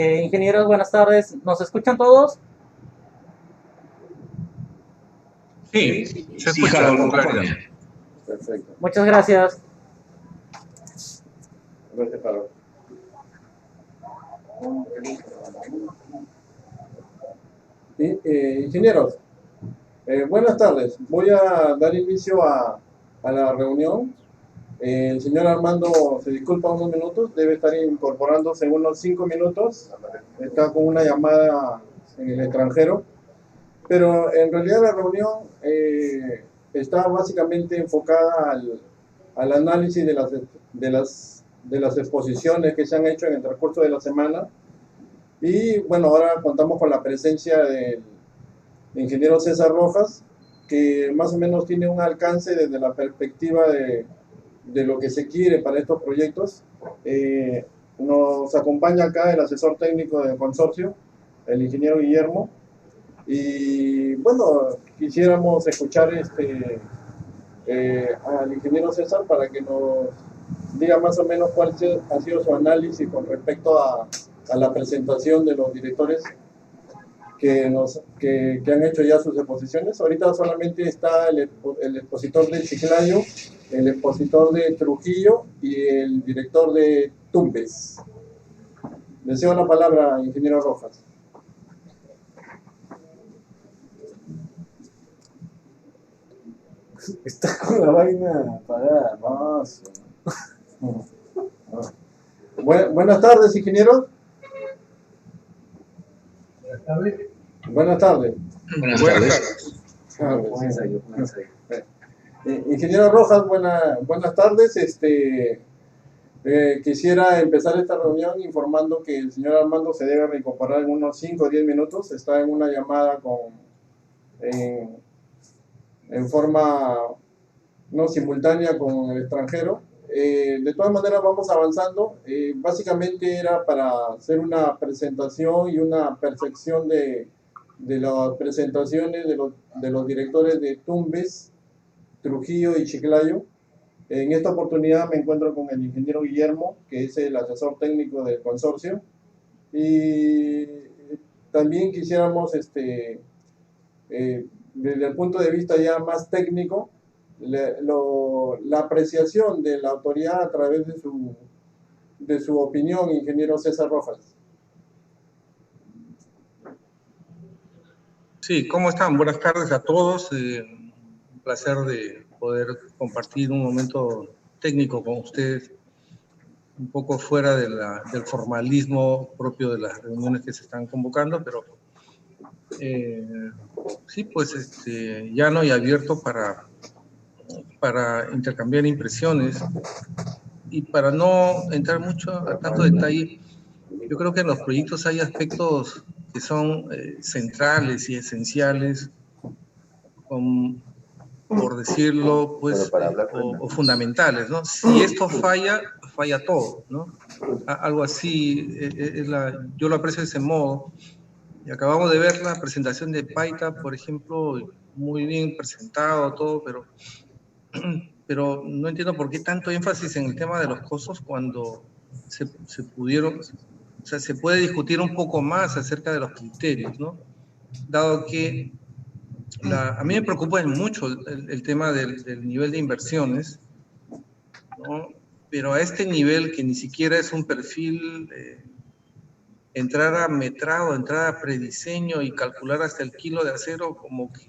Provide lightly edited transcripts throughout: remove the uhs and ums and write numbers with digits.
Ingenieros, buenas tardes. ¿Nos escuchan todos? Sí, se escucha con claridad. Perfecto. Muchas gracias. Gracias, Carlos. Ingenieros, buenas tardes. Voy a dar inicio a la reunión. El señor Armando se disculpa unos minutos, debe estar incorporándose en unos 5 minutos. Está con una llamada en el extranjero. Pero en realidad la reunión está básicamente enfocada al análisis de las exposiciones que se han hecho en el transcurso de la semana. Y bueno, ahora contamos con la presencia del ingeniero César Rojas, que más o menos tiene un alcance desde la perspectiva de lo que se quiere para estos proyectos. Nos acompaña acá el asesor técnico del consorcio, el ingeniero Guillermo. Y bueno, quisiéramos escuchar al ingeniero César para que nos diga más o menos cuál ha sido su análisis con respecto a la presentación de los directores que han hecho ya sus exposiciones. Ahorita solamente está el expositor de Chiclayo, el expositor de Trujillo y el director de Tumbes. Le cedo la palabra, ingeniero Rojas. Está con la vaina apagada, más. Buenas tardes, ingeniero. Buenas tardes. Buenas tardes. Ingeniero Rojas, buenas tardes. Quisiera empezar esta reunión informando que el señor Armando se debe reincorporar en unos 5 o 10 minutos. Está en una llamada en forma no simultánea con el extranjero. De todas maneras vamos avanzando. Básicamente era para hacer una presentación y una perfección de las presentaciones de los directores de Tumbes, Trujillo y Chiclayo. En esta oportunidad me encuentro con el ingeniero Guillermo, que es el asesor técnico del consorcio. Y también quisiéramos, desde el punto de vista ya más técnico, la apreciación de la autoridad a través de su opinión, ingeniero César Rojas. Sí, ¿cómo están? Buenas tardes a todos. Un placer de poder compartir un momento técnico con ustedes, un poco fuera del formalismo propio de las reuniones que se están convocando, pero sí, pues llano y abierto para intercambiar impresiones. Y para no entrar mucho a tanto detalle, yo creo que en los proyectos hay aspectos que son centrales y esenciales, por decirlo, pues, o fundamentales, ¿no? Si esto falla, falla todo, ¿no? Algo así, yo lo aprecio de ese modo. Y acabamos de ver la presentación de Paita, por ejemplo, muy bien presentado todo, pero no entiendo por qué tanto énfasis en el tema de los costos cuando se pudieron, o sea, se puede discutir un poco más acerca de los criterios, ¿no? Dado que a mí me preocupa mucho el tema del nivel de inversiones, ¿no? Pero a este nivel que ni siquiera es un perfil, entrar a metrado, entrar a prediseño y calcular hasta el kilo de acero, como que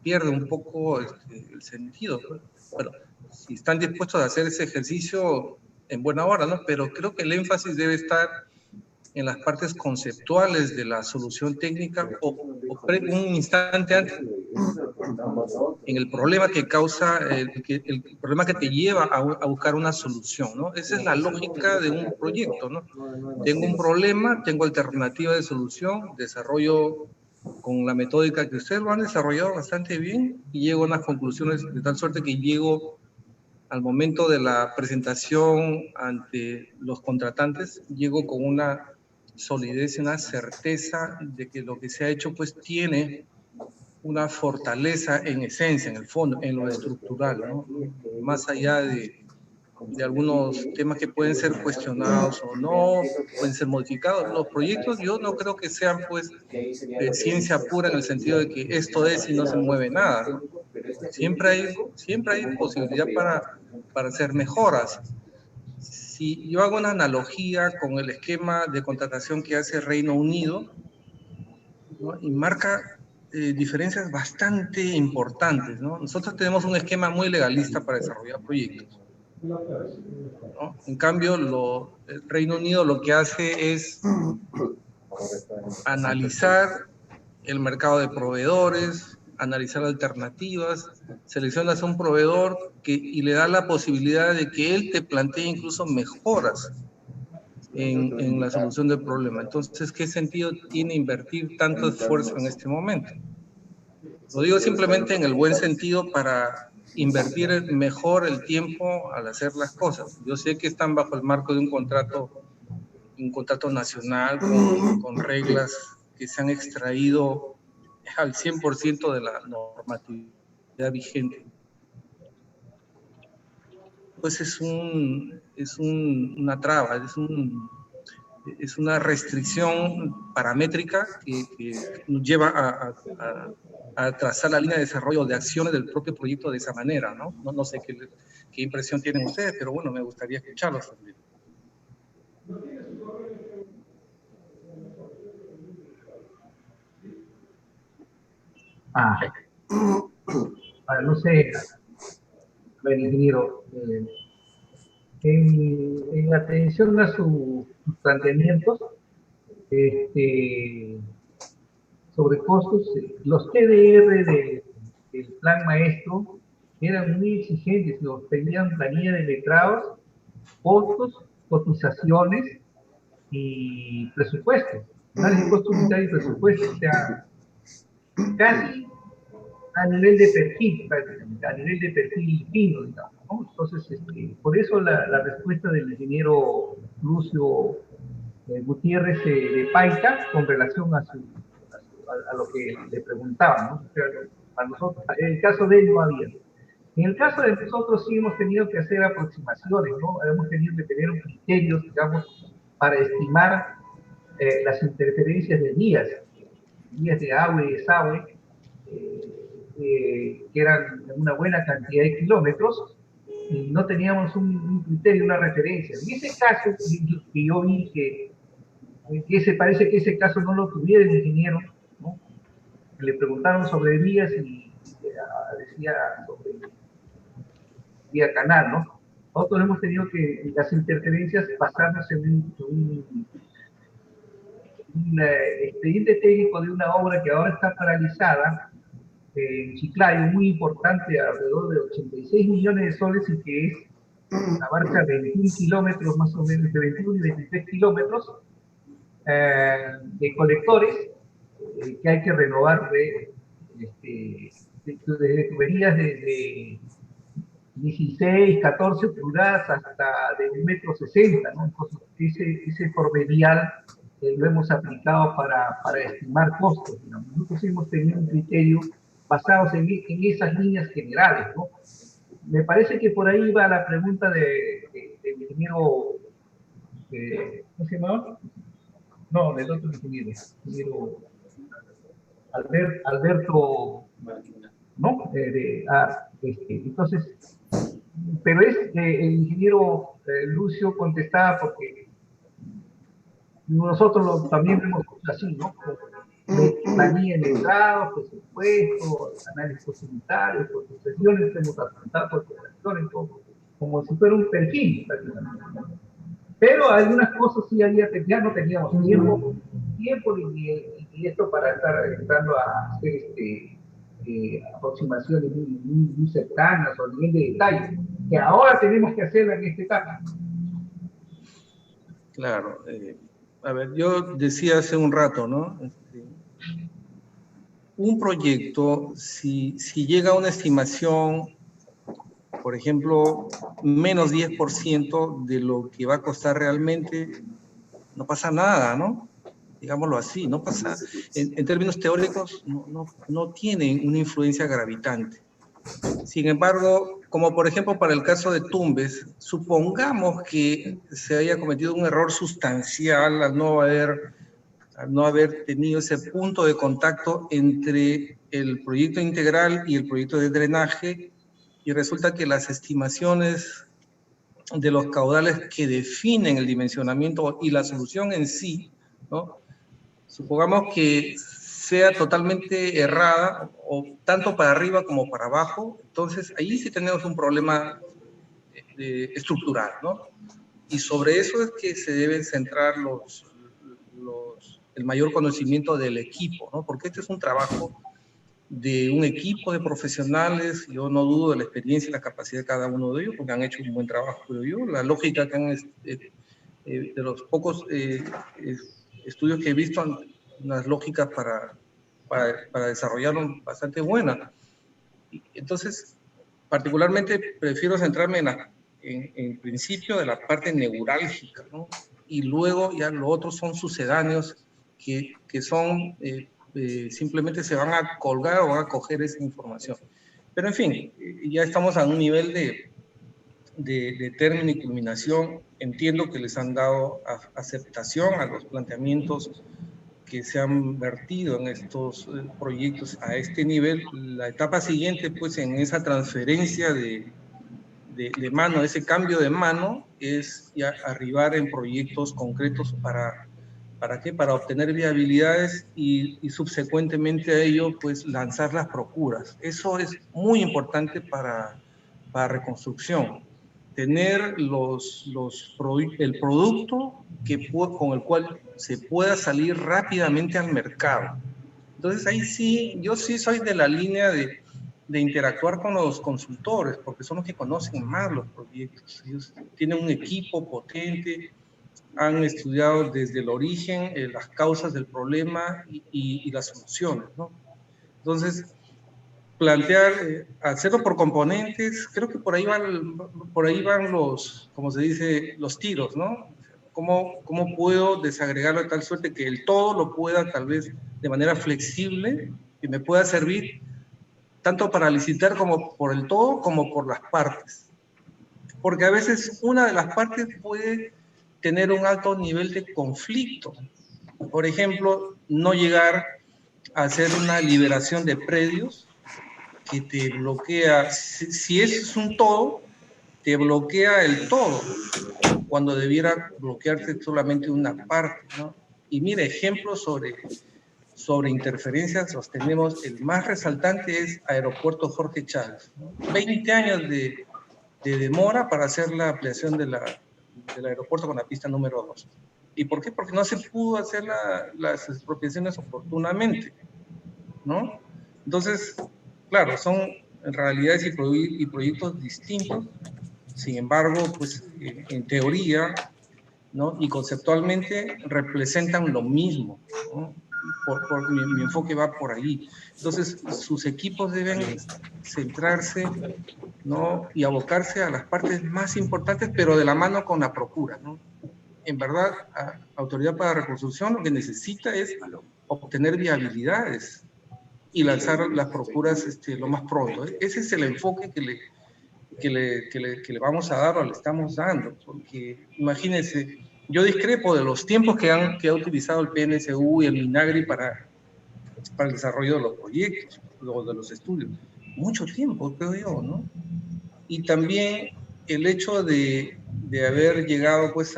pierde un poco el sentido. Bueno, si están dispuestos a hacer ese ejercicio, en buena hora, ¿no? Pero creo que el énfasis debe estar en las partes conceptuales de la solución técnica o un instante antes, en el problema que causa, el problema que te lleva a buscar una solución, ¿no? Esa es la lógica de un proyecto, ¿no? Tengo un problema, tengo alternativa de solución, desarrollo con la metódica que ustedes lo han desarrollado bastante bien y llego a unas conclusiones de tal suerte que llego al momento de la presentación ante los contratantes, llego con una solidez y una certeza de que lo que se ha hecho pues tiene una fortaleza en esencia, en el fondo, en lo estructural, ¿no? Más allá de de algunos temas que pueden ser cuestionados o no, pueden ser modificados. Los proyectos yo no creo que sean pues ciencia pura en el sentido de que esto es y no se mueve nada, ¿no? Siempre hay posibilidad para hacer mejoras. Si yo hago una analogía con el esquema de contratación que hace Reino Unido, ¿no? Y marca diferencias bastante importantes, ¿no? Nosotros tenemos un esquema muy legalista para desarrollar proyectos, ¿no? En cambio, el Reino Unido lo que hace es analizar el mercado de proveedores, analizar alternativas, seleccionas a un proveedor y le da la posibilidad de que él te plantee incluso mejoras en la solución del problema. Entonces, ¿qué sentido tiene invertir tanto esfuerzo en este momento? Lo digo simplemente en el buen sentido para invertir mejor el tiempo al hacer las cosas. Yo sé que están bajo el marco de un contrato nacional con reglas que se han extraído al 100% de la normatividad vigente. Pues es una traba, es una restricción paramétrica que nos lleva a trazar la línea de desarrollo de acciones del propio proyecto de esa manera, ¿no? No sé qué impresión tienen ustedes, pero bueno, me gustaría escucharlos también. No sé, a ver, ingeniero, en atención a sus planteamientos sobre costos, los TDR del plan maestro eran muy exigentes, nos pedían planilla de letrados, costos, cotizaciones y presupuestos, análisis de costos unitarios y presupuestos, o sea, casi a nivel de perfil, prácticamente, a nivel de perfil fino, digamos, ¿no? Entonces, por eso la respuesta del ingeniero Lucio Gutiérrez de Paita con relación a lo que le preguntaban, ¿no? O sea, a nosotros, en el caso de él no había. En el caso de nosotros sí hemos tenido que hacer aproximaciones, ¿no? Hemos tenido que tener un criterio, digamos, para estimar las interferencias de vías de agua y desagüe, que eran una buena cantidad de kilómetros, y no teníamos un criterio, una referencia. En ese caso, que yo vi que parece que ese caso no lo tuviera el ingeniero, ¿no? Le preguntaron sobre vías y decía sobre vía canal, ¿no? Nosotros hemos tenido que las interferencias pasarnos en un expediente técnico de una obra que ahora está paralizada en Chiclayo, muy importante, alrededor de 86 millones de soles, y que abarca 21 kilómetros más o menos, entre 21 y 23 kilómetros de colectores que hay que renovar de tuberías de 16, 14 pulgadas hasta de 1,60 m, ¿no? Entonces, ese pormedial lo hemos aplicado para estimar costos, digamos. Nosotros hemos tenido un criterio basados en esas líneas generales, ¿no? Me parece que por ahí va la pregunta del ingeniero, ¿cómo se llama? No, del otro ingeniero Alberto, ¿no? Entonces, pero el ingeniero Lucio contestaba porque nosotros también lo hemos hecho así, ¿no? Planilla de letrados, presupuesto, análisis unitarios, por sucesiones, hemos apuntado por correcciones, como si fuera un perfil, prácticamente. Pero algunas cosas sí ya no teníamos tiempo y esto para estar entrando a hacer aproximaciones muy cercanas o a nivel de detalle, que ahora tenemos que hacerla en este caso. Claro. A ver, yo decía hace un rato, ¿no? Un proyecto, si llega a una estimación, por ejemplo, menos 10% de lo que va a costar realmente, no pasa nada, ¿no? Digámoslo así, no pasa, en términos teóricos, no tienen una influencia gravitante. Sin embargo, como por ejemplo para el caso de Tumbes, supongamos que se haya cometido un error sustancial al no haber tenido ese punto de contacto entre el proyecto integral y el proyecto de drenaje, y resulta que las estimaciones de los caudales que definen el dimensionamiento y la solución en sí, ¿no? Supongamos que sea totalmente errada, o tanto para arriba como para abajo, entonces ahí sí tenemos un problema estructural, ¿no? Y sobre eso es que se deben centrar el mayor conocimiento del equipo, ¿no? Porque este es un trabajo de un equipo de profesionales. Yo no dudo de la experiencia y la capacidad de cada uno de ellos, porque han hecho un buen trabajo, pero yo, la lógica que han, de los pocos estudios que he visto, unas lógicas para desarrollarlo bastante buenas. Entonces, particularmente prefiero centrarme en principio de la parte neurálgica, ¿no? Y luego ya lo otro son sucedáneos que son, simplemente se van a colgar o van a coger esa información. Pero en fin, ya estamos a un nivel de término y culminación. Entiendo que les han dado aceptación a los planteamientos que se han vertido en estos proyectos a este nivel. La etapa siguiente, pues, en esa transferencia de mano, ese cambio de mano, es ya arribar en proyectos concretos ¿para qué? Para obtener viabilidades y subsecuentemente a ello, pues, lanzar las procuras. Eso es muy importante para reconstrucción. Tener el producto con el cual se pueda salir rápidamente al mercado. Entonces ahí sí, yo sí soy de la línea de interactuar con los consultores, porque son los que conocen más los proyectos. Ellos tienen un equipo potente, han estudiado desde el origen las causas del problema y las soluciones, ¿no? Entonces, plantear, hacerlo por componentes, creo que por ahí van los, como se dice, los tiros, ¿no? ¿Cómo puedo desagregarlo de tal suerte que el todo lo pueda, tal vez de manera flexible, que me pueda servir tanto para licitar como por el todo, como por las partes? Porque a veces una de las partes puede tener un alto nivel de conflicto. Por ejemplo, no llegar a hacer una liberación de predios que te bloquea. Si eso es un todo, te bloquea el todo, cuando debiera bloquearte solamente una parte, ¿no? Y mira, ejemplos sobre interferencias los tenemos. El más resaltante es Aeropuerto Jorge Chávez, ¿no? 20 años de demora para hacer la ampliación del aeropuerto con la pista número 2. ¿Y por qué? Porque no se pudo hacer las expropiaciones oportunamente, ¿no? Entonces, claro, son realidades y proyectos distintos. Sin embargo, pues en teoría, ¿no? Y conceptualmente representan lo mismo, ¿no? Mi enfoque va por ahí. Entonces, sus equipos deben centrarse, ¿no? Y abocarse a las partes más importantes, pero de la mano con la procura, ¿no? En verdad, Autoridad para Reconstrucción lo que necesita es obtener viabilidades y lanzar las procuras lo más pronto. Ese es el enfoque que le vamos a dar o le estamos dando, porque imagínense, yo discrepo de los tiempos que ha utilizado el PNSU y el MINAGRI para el desarrollo de los proyectos, de los estudios. Mucho tiempo, creo yo, ¿no? Y también el hecho de haber llegado, pues,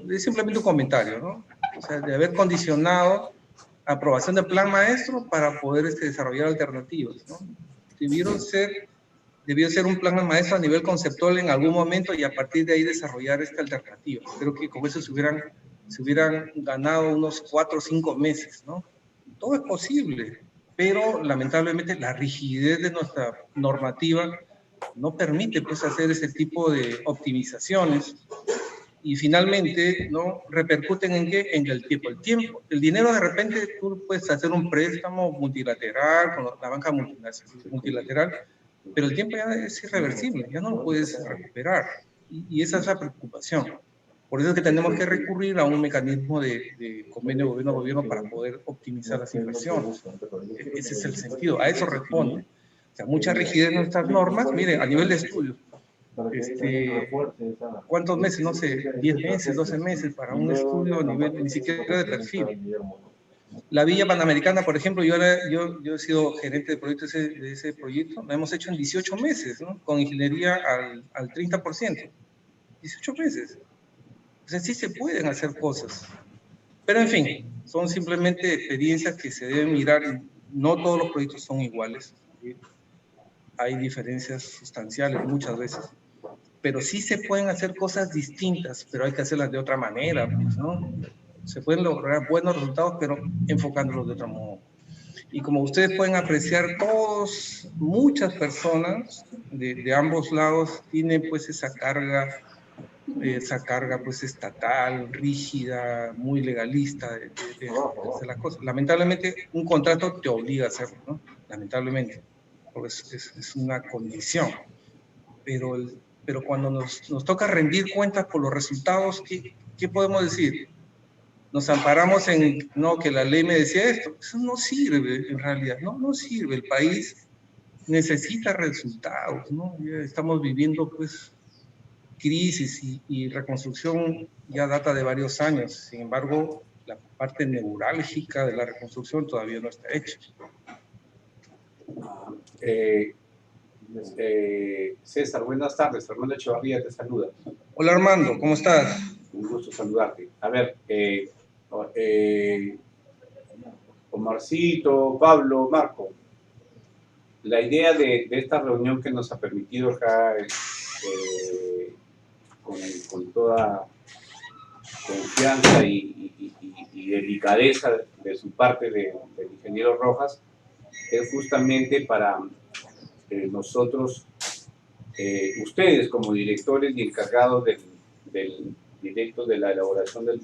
es simplemente un comentario, ¿no? O sea, de haber condicionado aprobación del plan maestro para poder desarrollar alternativas, ¿no? Debió ser un plan maestro a nivel conceptual en algún momento y a partir de ahí desarrollar esta alternativa. Creo que con eso se hubieran ganado unos 4 o 5 meses, ¿no? Todo es posible, pero lamentablemente la rigidez de nuestra normativa no permite, pues, hacer ese tipo de optimizaciones, y finalmente, ¿no? Repercuten ¿en qué? En el tiempo. El dinero, de repente tú puedes hacer un préstamo multilateral con la banca multilateral, pero el tiempo ya es irreversible, ya no lo puedes recuperar, y esa es la preocupación. Por eso es que tenemos que recurrir a un mecanismo de convenio gobierno-gobierno para poder optimizar las inversiones. Ese es el sentido, a eso responde. sea, mucha rigidez en nuestras normas. Miren, a nivel de estudio, ¿cuántos meses? No sé, 10 meses, 12 meses para un estudio a nivel, ni siquiera de perfil. La Villa Panamericana, por ejemplo, yo he sido gerente de proyectos de ese proyecto, lo hemos hecho en 18 meses, ¿no? Con ingeniería al 30%. 18 meses. O sea, sí se pueden hacer cosas. Pero en fin, son simplemente experiencias que se deben mirar. No todos los proyectos son iguales. Hay diferencias sustanciales muchas veces. Pero sí se pueden hacer cosas distintas, pero hay que hacerlas de otra manera, pues, ¿no? Se pueden lograr buenos resultados, pero enfocándolos de otro modo. Y como ustedes pueden apreciar, muchas personas de ambos lados tienen pues esa carga pues estatal, rígida, muy legalista de hacer las cosas. Lamentablemente, un contrato te obliga a hacerlo, ¿no? Lamentablemente, porque es una condición. Pero cuando nos toca rendir cuentas por los resultados, ¿qué podemos decir? Nos amparamos en, no, que la ley me decía esto. Eso no sirve, en realidad, no sirve. El país necesita resultados, ¿no? Ya estamos viviendo, pues, crisis y reconstrucción ya data de varios años. Sin embargo, la parte neurálgica de la reconstrucción todavía no está hecha. César, buenas tardes. Armando Echevarría te saluda. Hola Armando, ¿cómo estás? Un gusto saludarte. A ver, Omarcito, Pablo, Marco, la idea de esta reunión que nos ha permitido acá, con toda confianza y delicadeza de su parte del ingeniero Rojas, es justamente para nosotros, ustedes como directores y encargados del directo de la elaboración de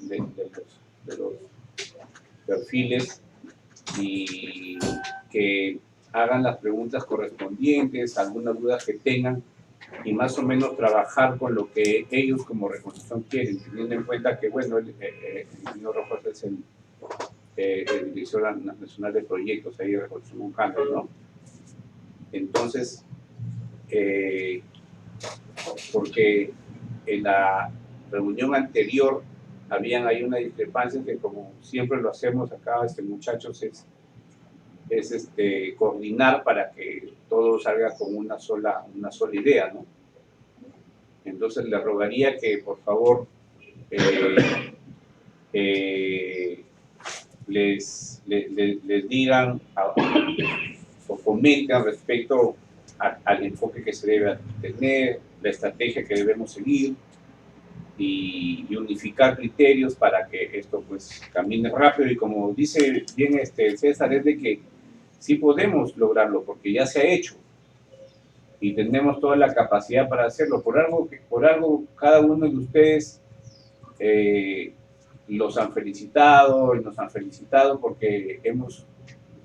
los perfiles, y que hagan las preguntas correspondientes, algunas dudas que tengan, y más o menos trabajar con lo que ellos como reconstrucción quieren, teniendo en cuenta que, bueno, el señor Rojas es el director nacional de proyectos ahí de Reconstrucción Cambio, ¿no? Entonces, porque en la reunión anterior habían ahí una discrepancia que, como siempre lo hacemos acá, muchachos, es coordinar para que todo salga con una sola idea, ¿no? Entonces les rogaría que por favor les digan o comenten respecto al enfoque que se debe tener, la estrategia que debemos seguir, y unificar criterios para que esto pues camine rápido. Y como dice bien César, es de que sí podemos lograrlo porque ya se ha hecho y tenemos toda la capacidad para hacerlo. Por algo cada uno de ustedes los han felicitado y nos han felicitado porque hemos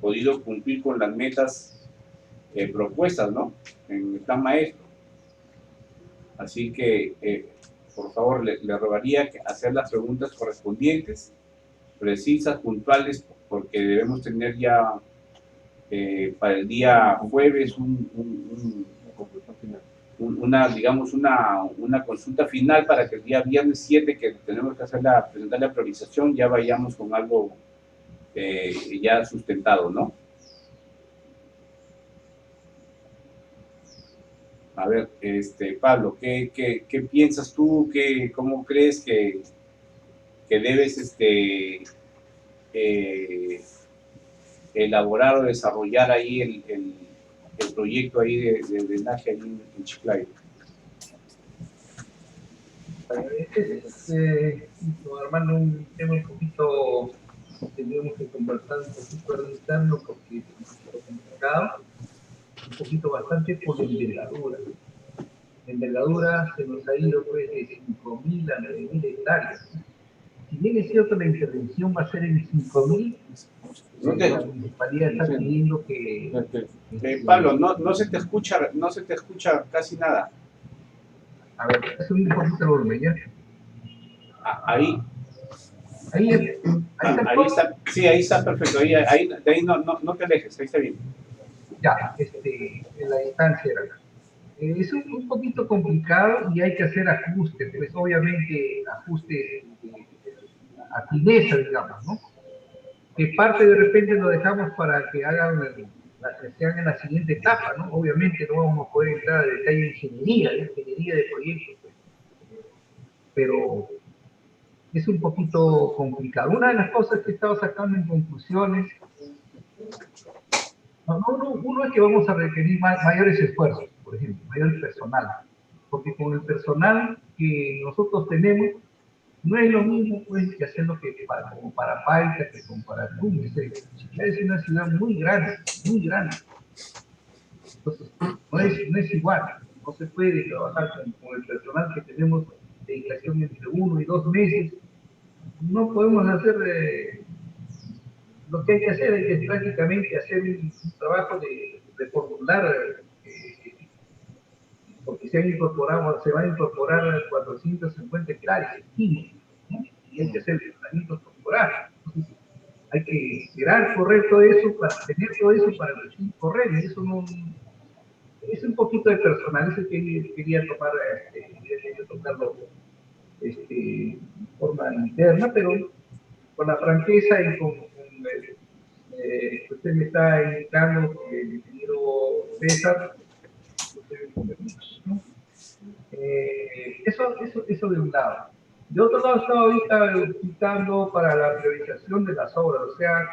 podido cumplir con las metas propuestas, ¿no?, en el plan maestro. Así que por favor le rogaría que hacer las preguntas correspondientes, precisas, puntuales, porque debemos tener ya para el día jueves una consulta final para que el día viernes 7, que tenemos que presentar la priorización, ya vayamos con algo ya sustentado, ¿no? A ver, Pablo, ¿qué piensas tú? ¿Cómo crees que debes elaborar o desarrollar ahí el proyecto ahí de drenaje ahí en Chiclayo? Armando, un tema un poquito que tendríamos que conversar un poquito interno porque es un poquito complicado, un poquito bastante por la envergadura. La envergadura se nos ha ido pues de 5.000 a 9.000 hectáreas. Si bien es cierto la intervención va a ser en 5.000, la municipalidad está pidiendo que... Pablo, no se te escucha casi nada. A ver, sube un poquito el volumen, ¿ya? Ahí Ahí está, sí, ahí está perfecto. Ahí, de ahí no te alejes, ahí está bien. ya, en la distancia era acá. Es un poquito complicado y hay que hacer ajustes, pues obviamente ajustes a fineza, digamos, ¿no? Que parte de repente lo dejamos para que hagan que se hagan en la siguiente etapa, ¿no? Obviamente no vamos a poder entrar a detalle de ingeniería de proyectos, pues, pero es un poquito complicado. Una de las cosas que he estado sacando en conclusiones, uno es que vamos a requerir mayores esfuerzos, por ejemplo, mayor personal, porque con el personal que nosotros tenemos, no es lo mismo pues, que hacerlo como para Paita, que como para Tumbes. Chiclayo es una ciudad muy grande, muy grande. Entonces, no es igual. No se puede trabajar con el personal que tenemos dedicación entre 1 y 2 meses. No podemos hacer lo que hay que hacer, hay que prácticamente hacer un trabajo de formular, porque se van a incorporar 450 hectáreas, y hay que hacer tratamientos corporales. Entonces, hay que esperar correr todo eso, para tener todo eso para recién correr, y eso no, es un poquito de personal, eso que quería tocarlo de forma interna, pero con la franqueza y con que usted me está indicando, el ingeniero César, ¿no? Eso de un lado. De otro lado, estaba ahorita explicando para la priorización de las obras, o sea,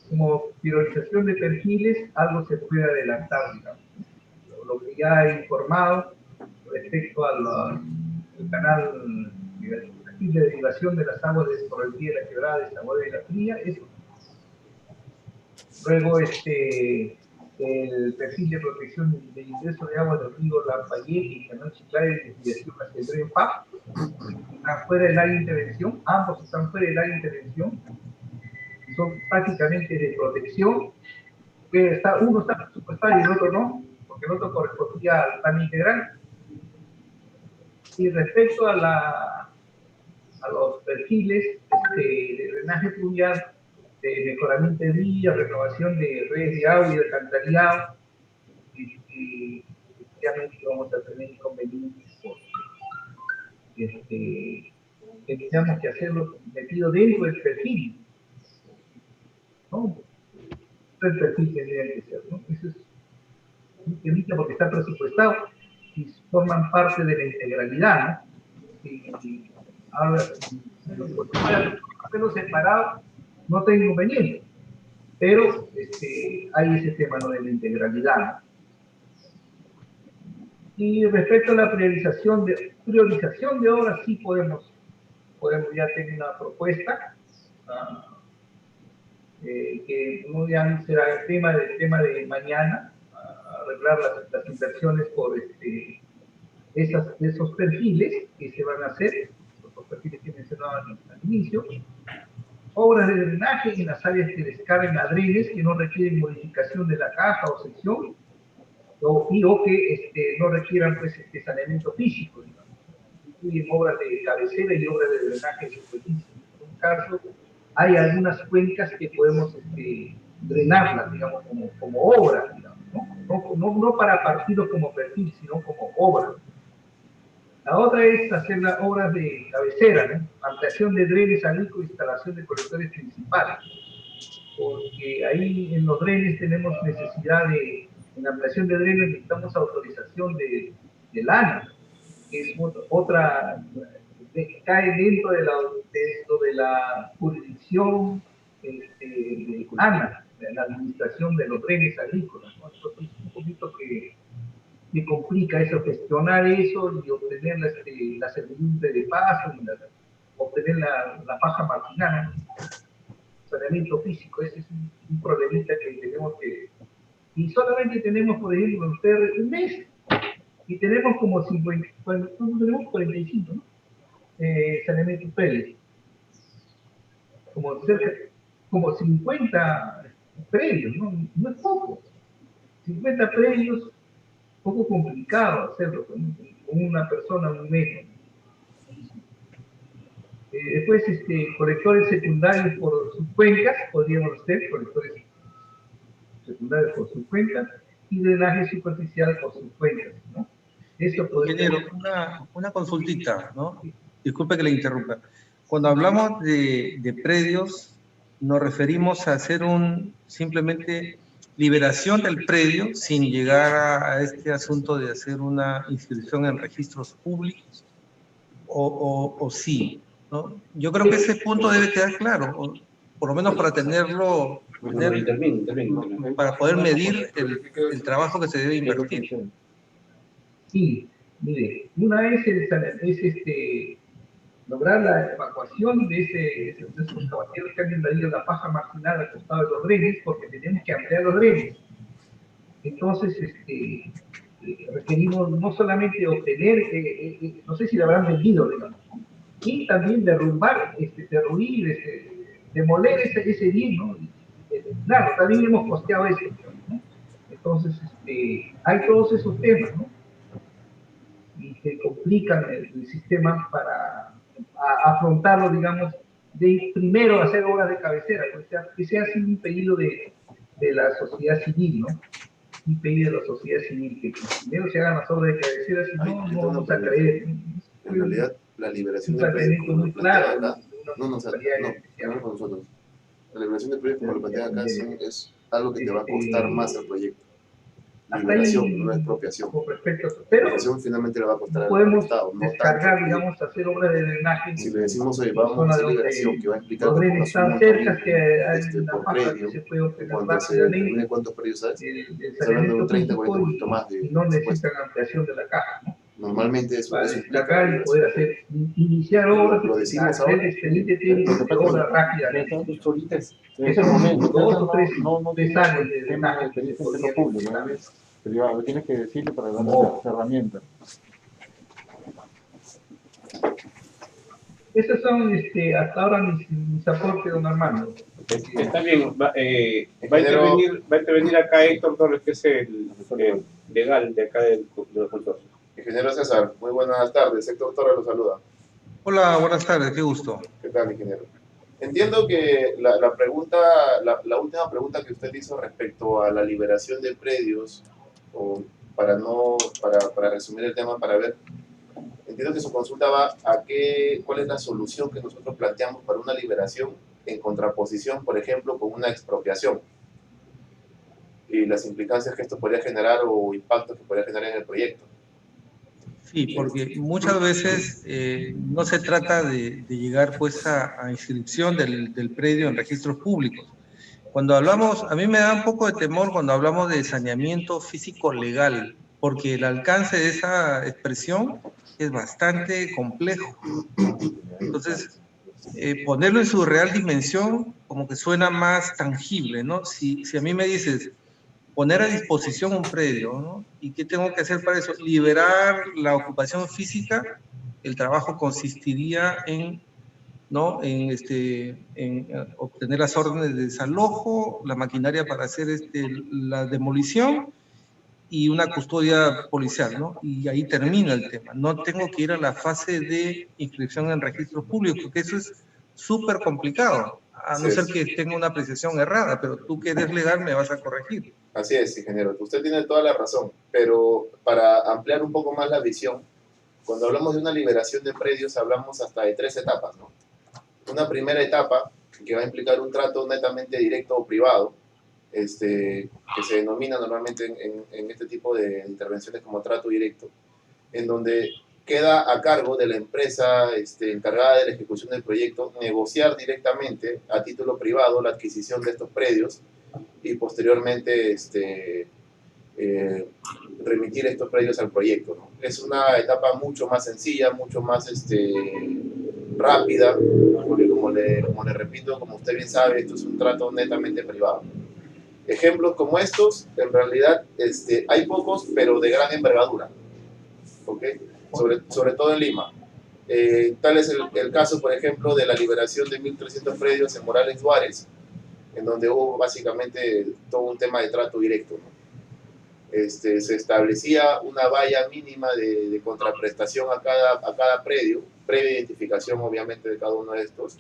como priorización de perfiles, algo se puede adelantar, digamos. Lo que ya he informado respecto al canal de derivación de las aguas por el pie de la quebrada de Zamora y la Fría, eso. Luego, el perfil de protección de ingreso de agua del río Lambayeque y Canal Chiclayo de desviación hacia el río PAP, están fuera del área de intervención, ambos están fuera del área de intervención, son prácticamente de protección, que uno está presupuestado y el otro no, porque el otro correspondía al plan integral. Y respecto a los perfiles de drenaje fluvial, de mejoramiento de vías, renovación de redes de agua y de alcantarillado, y obviamente vamos a tener inconvenientes porque tendríamos que hacerlo metido dentro del perfil, ¿no? El perfil tendría que ser, ¿no? Eso es un temita porque está presupuestado y forman parte de la integralidad, ¿no? Y ahora, hacerlo separado no tengo inconveniente, pero hay ese tema, ¿no?, de la integralidad, ¿no? Y respecto a la priorización de obras, sí podemos ya tener una propuesta, que no ya será el tema de mañana, arreglar las inversiones por esos perfiles que se van a hacer, los perfiles que mencionaban al inicio, obras de drenaje en las áreas que descargan a drenes que no requieren modificación de la caja o sección, o que no requieran pues, saneamiento físico, digamos. Incluyen obras de cabecera y obras de drenaje de superficie. En un caso, hay algunas cuencas que podemos drenarlas, digamos, como obra, digamos, ¿no? No para partido como perfil, sino como obra. La otra es hacer las obras de cabecera, ¿no? Ampliación de drenes alícolas, instalación de colectores principales, porque ahí en los drenes tenemos necesidad en la ampliación de drenes necesitamos autorización del ANA, que es otra, cae dentro de la jurisdicción de ANA, de la administración de los drenes agrícolas, ¿no? Entonces un poquito que complica eso, gestionar eso y obtener la servidumbre de paso y obtener la paja marginal, ¿no? Saneamiento físico, ese es un problemita que tenemos que... Y solamente tenemos, por ejemplo, ustedes un mes, y tenemos como 50, bueno, tenemos 45, ¿no? Saneamiento previo. Como 50 previos, ¿no? No es poco. 50 previos, poco complicado hacerlo con una persona, un mes. Después, colectores secundarios por sus cuencas, podríamos hacer colectores secundarios por su cuenta y drenaje superficial por su cuenta, ¿no? Eso puede Ingeniero, ser. una consultita, ¿no? Disculpe que le interrumpa. Cuando hablamos de predios, nos referimos a hacer simplemente liberación del predio sin llegar a este asunto de hacer una inscripción en registros públicos, o sí, ¿no? Yo creo que ese punto debe quedar claro, por lo menos para tenerlo, Interviene. para poder medir el trabajo que se debe invertir. Sí, mire, una vez lograr la evacuación de esos caballeros que han invadido la paja marginal al costado de los drenes, porque tenemos que ampliar los drenes. Entonces, requerimos no solamente obtener, no sé si lo habrán vendido, digamos, y también derrumbar, derruir, demoler ese bien, ¿no? Claro, también hemos costeado eso, ¿no? Entonces, hay todos esos temas, ¿no? Y que complican el sistema para afrontarlo, digamos, de primero hacer obras de cabecera, pues, que sea así un pedido de la sociedad civil, ¿no? Un pedido de la sociedad civil, que primero se hagan las obras de cabecera, si no, no vamos a creer. En realidad, la liberación de predios, predios, como lo plantea acá, no, con nosotros. La liberación de predios, como lo plantea acá, es algo que te va a costar más al proyecto. Liberación, no expropiación. Pero Liberación finalmente le va a costar al Estado, no descargar, tanto. digamos, hacer obras de drenaje. Si le decimos, oye, vamos a hacer liberación, que va a implicar los que drenes pongas un están cerca, montón que hay una por paja predio, que se puede obtener cuando se rápidamente. determine cuántos predios sabes, El está hablando de un 30, físico 40% más de y no necesitan presupuesto. ampliación de la caja, ¿no? Normalmente eso Para implica descargar y poder iniciar obras, lo decimos hacer ahora. expediente técnico de obra rápida. Ese momento, Dos o tres no tres años de drenaje que se experiencia en podría lo público, necesitar. ¿no? Privado, tienes que decirle para darle las herramientas. Esos son hasta ahora mis aportes, don Armando. Está bien, va a intervenir acá Héctor Torres, que es el legal de acá del consorcio. Ingeniero César, muy buenas tardes. Héctor Torres lo saluda. Hola, buenas tardes, qué gusto. ¿Qué tal, ingeniero? Entiendo que la última pregunta que usted hizo respecto a la liberación de predios, o para resumir el tema, para ver, entiendo que su consulta va a cuál es la solución que nosotros planteamos para una liberación en contraposición, por ejemplo, con una expropiación y las implicancias que esto podría generar o impactos que podría generar en el proyecto. Sí, porque muchas veces no se trata de llegar pues a inscripción del predio en registros públicos. Cuando hablamos, a mí me da un poco de temor cuando hablamos de saneamiento físico legal, porque el alcance de esa expresión es bastante complejo. Entonces, ponerlo en su real dimensión como que suena más tangible, ¿no? Si a mí me dices, poner a disposición un predio, ¿no? ¿Y qué tengo que hacer para eso? Liberar la ocupación física, el trabajo consistiría en, ¿no? en obtener las órdenes de desalojo, la maquinaria para hacer la demolición y una custodia policial, ¿no? Y ahí termina el tema. No tengo que ir a la fase de inscripción en registros públicos, porque eso es súper complicado, a no ser que tenga una apreciación errada, pero tú que eres legal me vas a corregir. Así es, ingeniero. Usted tiene toda la razón, pero para ampliar un poco más la visión, cuando hablamos de una liberación de predios, hablamos hasta de 3 etapas, ¿no? Una primera etapa que va a implicar un trato netamente directo o privado, que se denomina normalmente en este tipo de intervenciones como trato directo, en donde queda a cargo de la empresa encargada de la ejecución del proyecto negociar directamente a título privado la adquisición de estos predios y posteriormente remitir estos predios al proyecto, ¿no? Es una etapa mucho más sencilla, mucho más rápida, porque como le repito, como usted bien sabe, esto es un trato netamente privado. Ejemplos como estos, en realidad hay pocos, pero de gran envergadura, ¿ok? Sobre todo en Lima. Tal es el caso, por ejemplo, de la liberación de 1.300 predios en Morales Juárez, en donde hubo básicamente todo un tema de trato directo, ¿no? Se establecía una valla mínima de contraprestación a cada predio, previa identificación obviamente de cada uno de estos,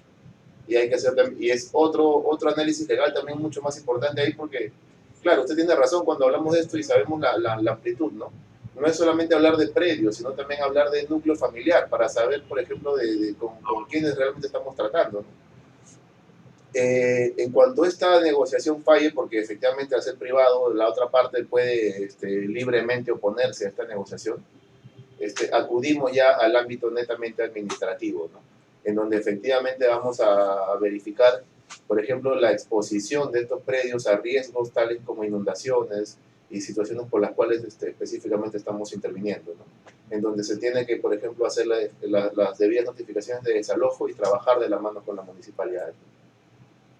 y hay que hacer, y es otro análisis legal también mucho más importante ahí, porque claro, usted tiene razón cuando hablamos de esto y sabemos la amplitud, ¿no? No es solamente hablar de predios, sino también hablar de núcleo familiar, para saber, por ejemplo, con quiénes realmente estamos tratando, ¿no? En cuanto esta negociación falle, porque efectivamente al ser privado, la otra parte puede libremente oponerse a esta negociación, acudimos ya al ámbito netamente administrativo, ¿no? En donde efectivamente vamos a verificar, por ejemplo, la exposición de estos predios a riesgos tales como inundaciones y situaciones por las cuales específicamente estamos interviniendo, ¿no? En donde se tiene que, por ejemplo, hacer las debidas notificaciones de desalojo y trabajar de la mano con la municipalidad.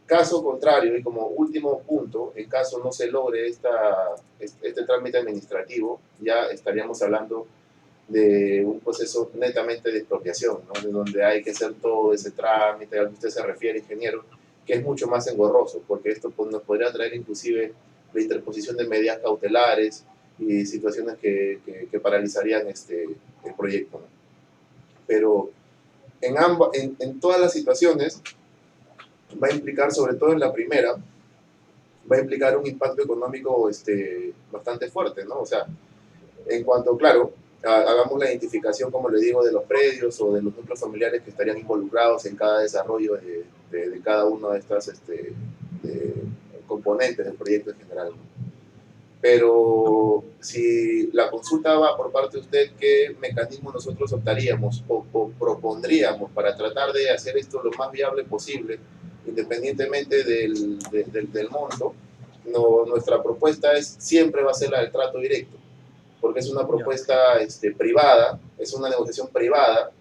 Caso contrario, y como último punto, en caso no se logre este trámite administrativo, ya estaríamos hablando de un proceso netamente de expropiación, ¿no? De donde hay que hacer todo ese trámite al que usted se refiere, ingeniero, que es mucho más engorroso, porque esto nos podría traer inclusive la interposición de medidas cautelares y situaciones que paralizarían el proyecto, ¿no? Pero en todas las situaciones va a implicar, sobre todo en la primera, va a implicar un impacto económico bastante fuerte, ¿no? O sea, en cuanto, claro, hagamos la identificación, como le digo, de los predios o de los núcleos familiares que estarían involucrados en cada desarrollo de cada uno de estas componentes del proyecto en general, ¿no? Pero si la consulta va por parte de usted, ¿qué mecanismo nosotros optaríamos o propondríamos para tratar de hacer esto lo más viable posible, independientemente del monto? Nuestra propuesta siempre va a ser la del trato directo, porque es una propuesta privada, es una negociación privada,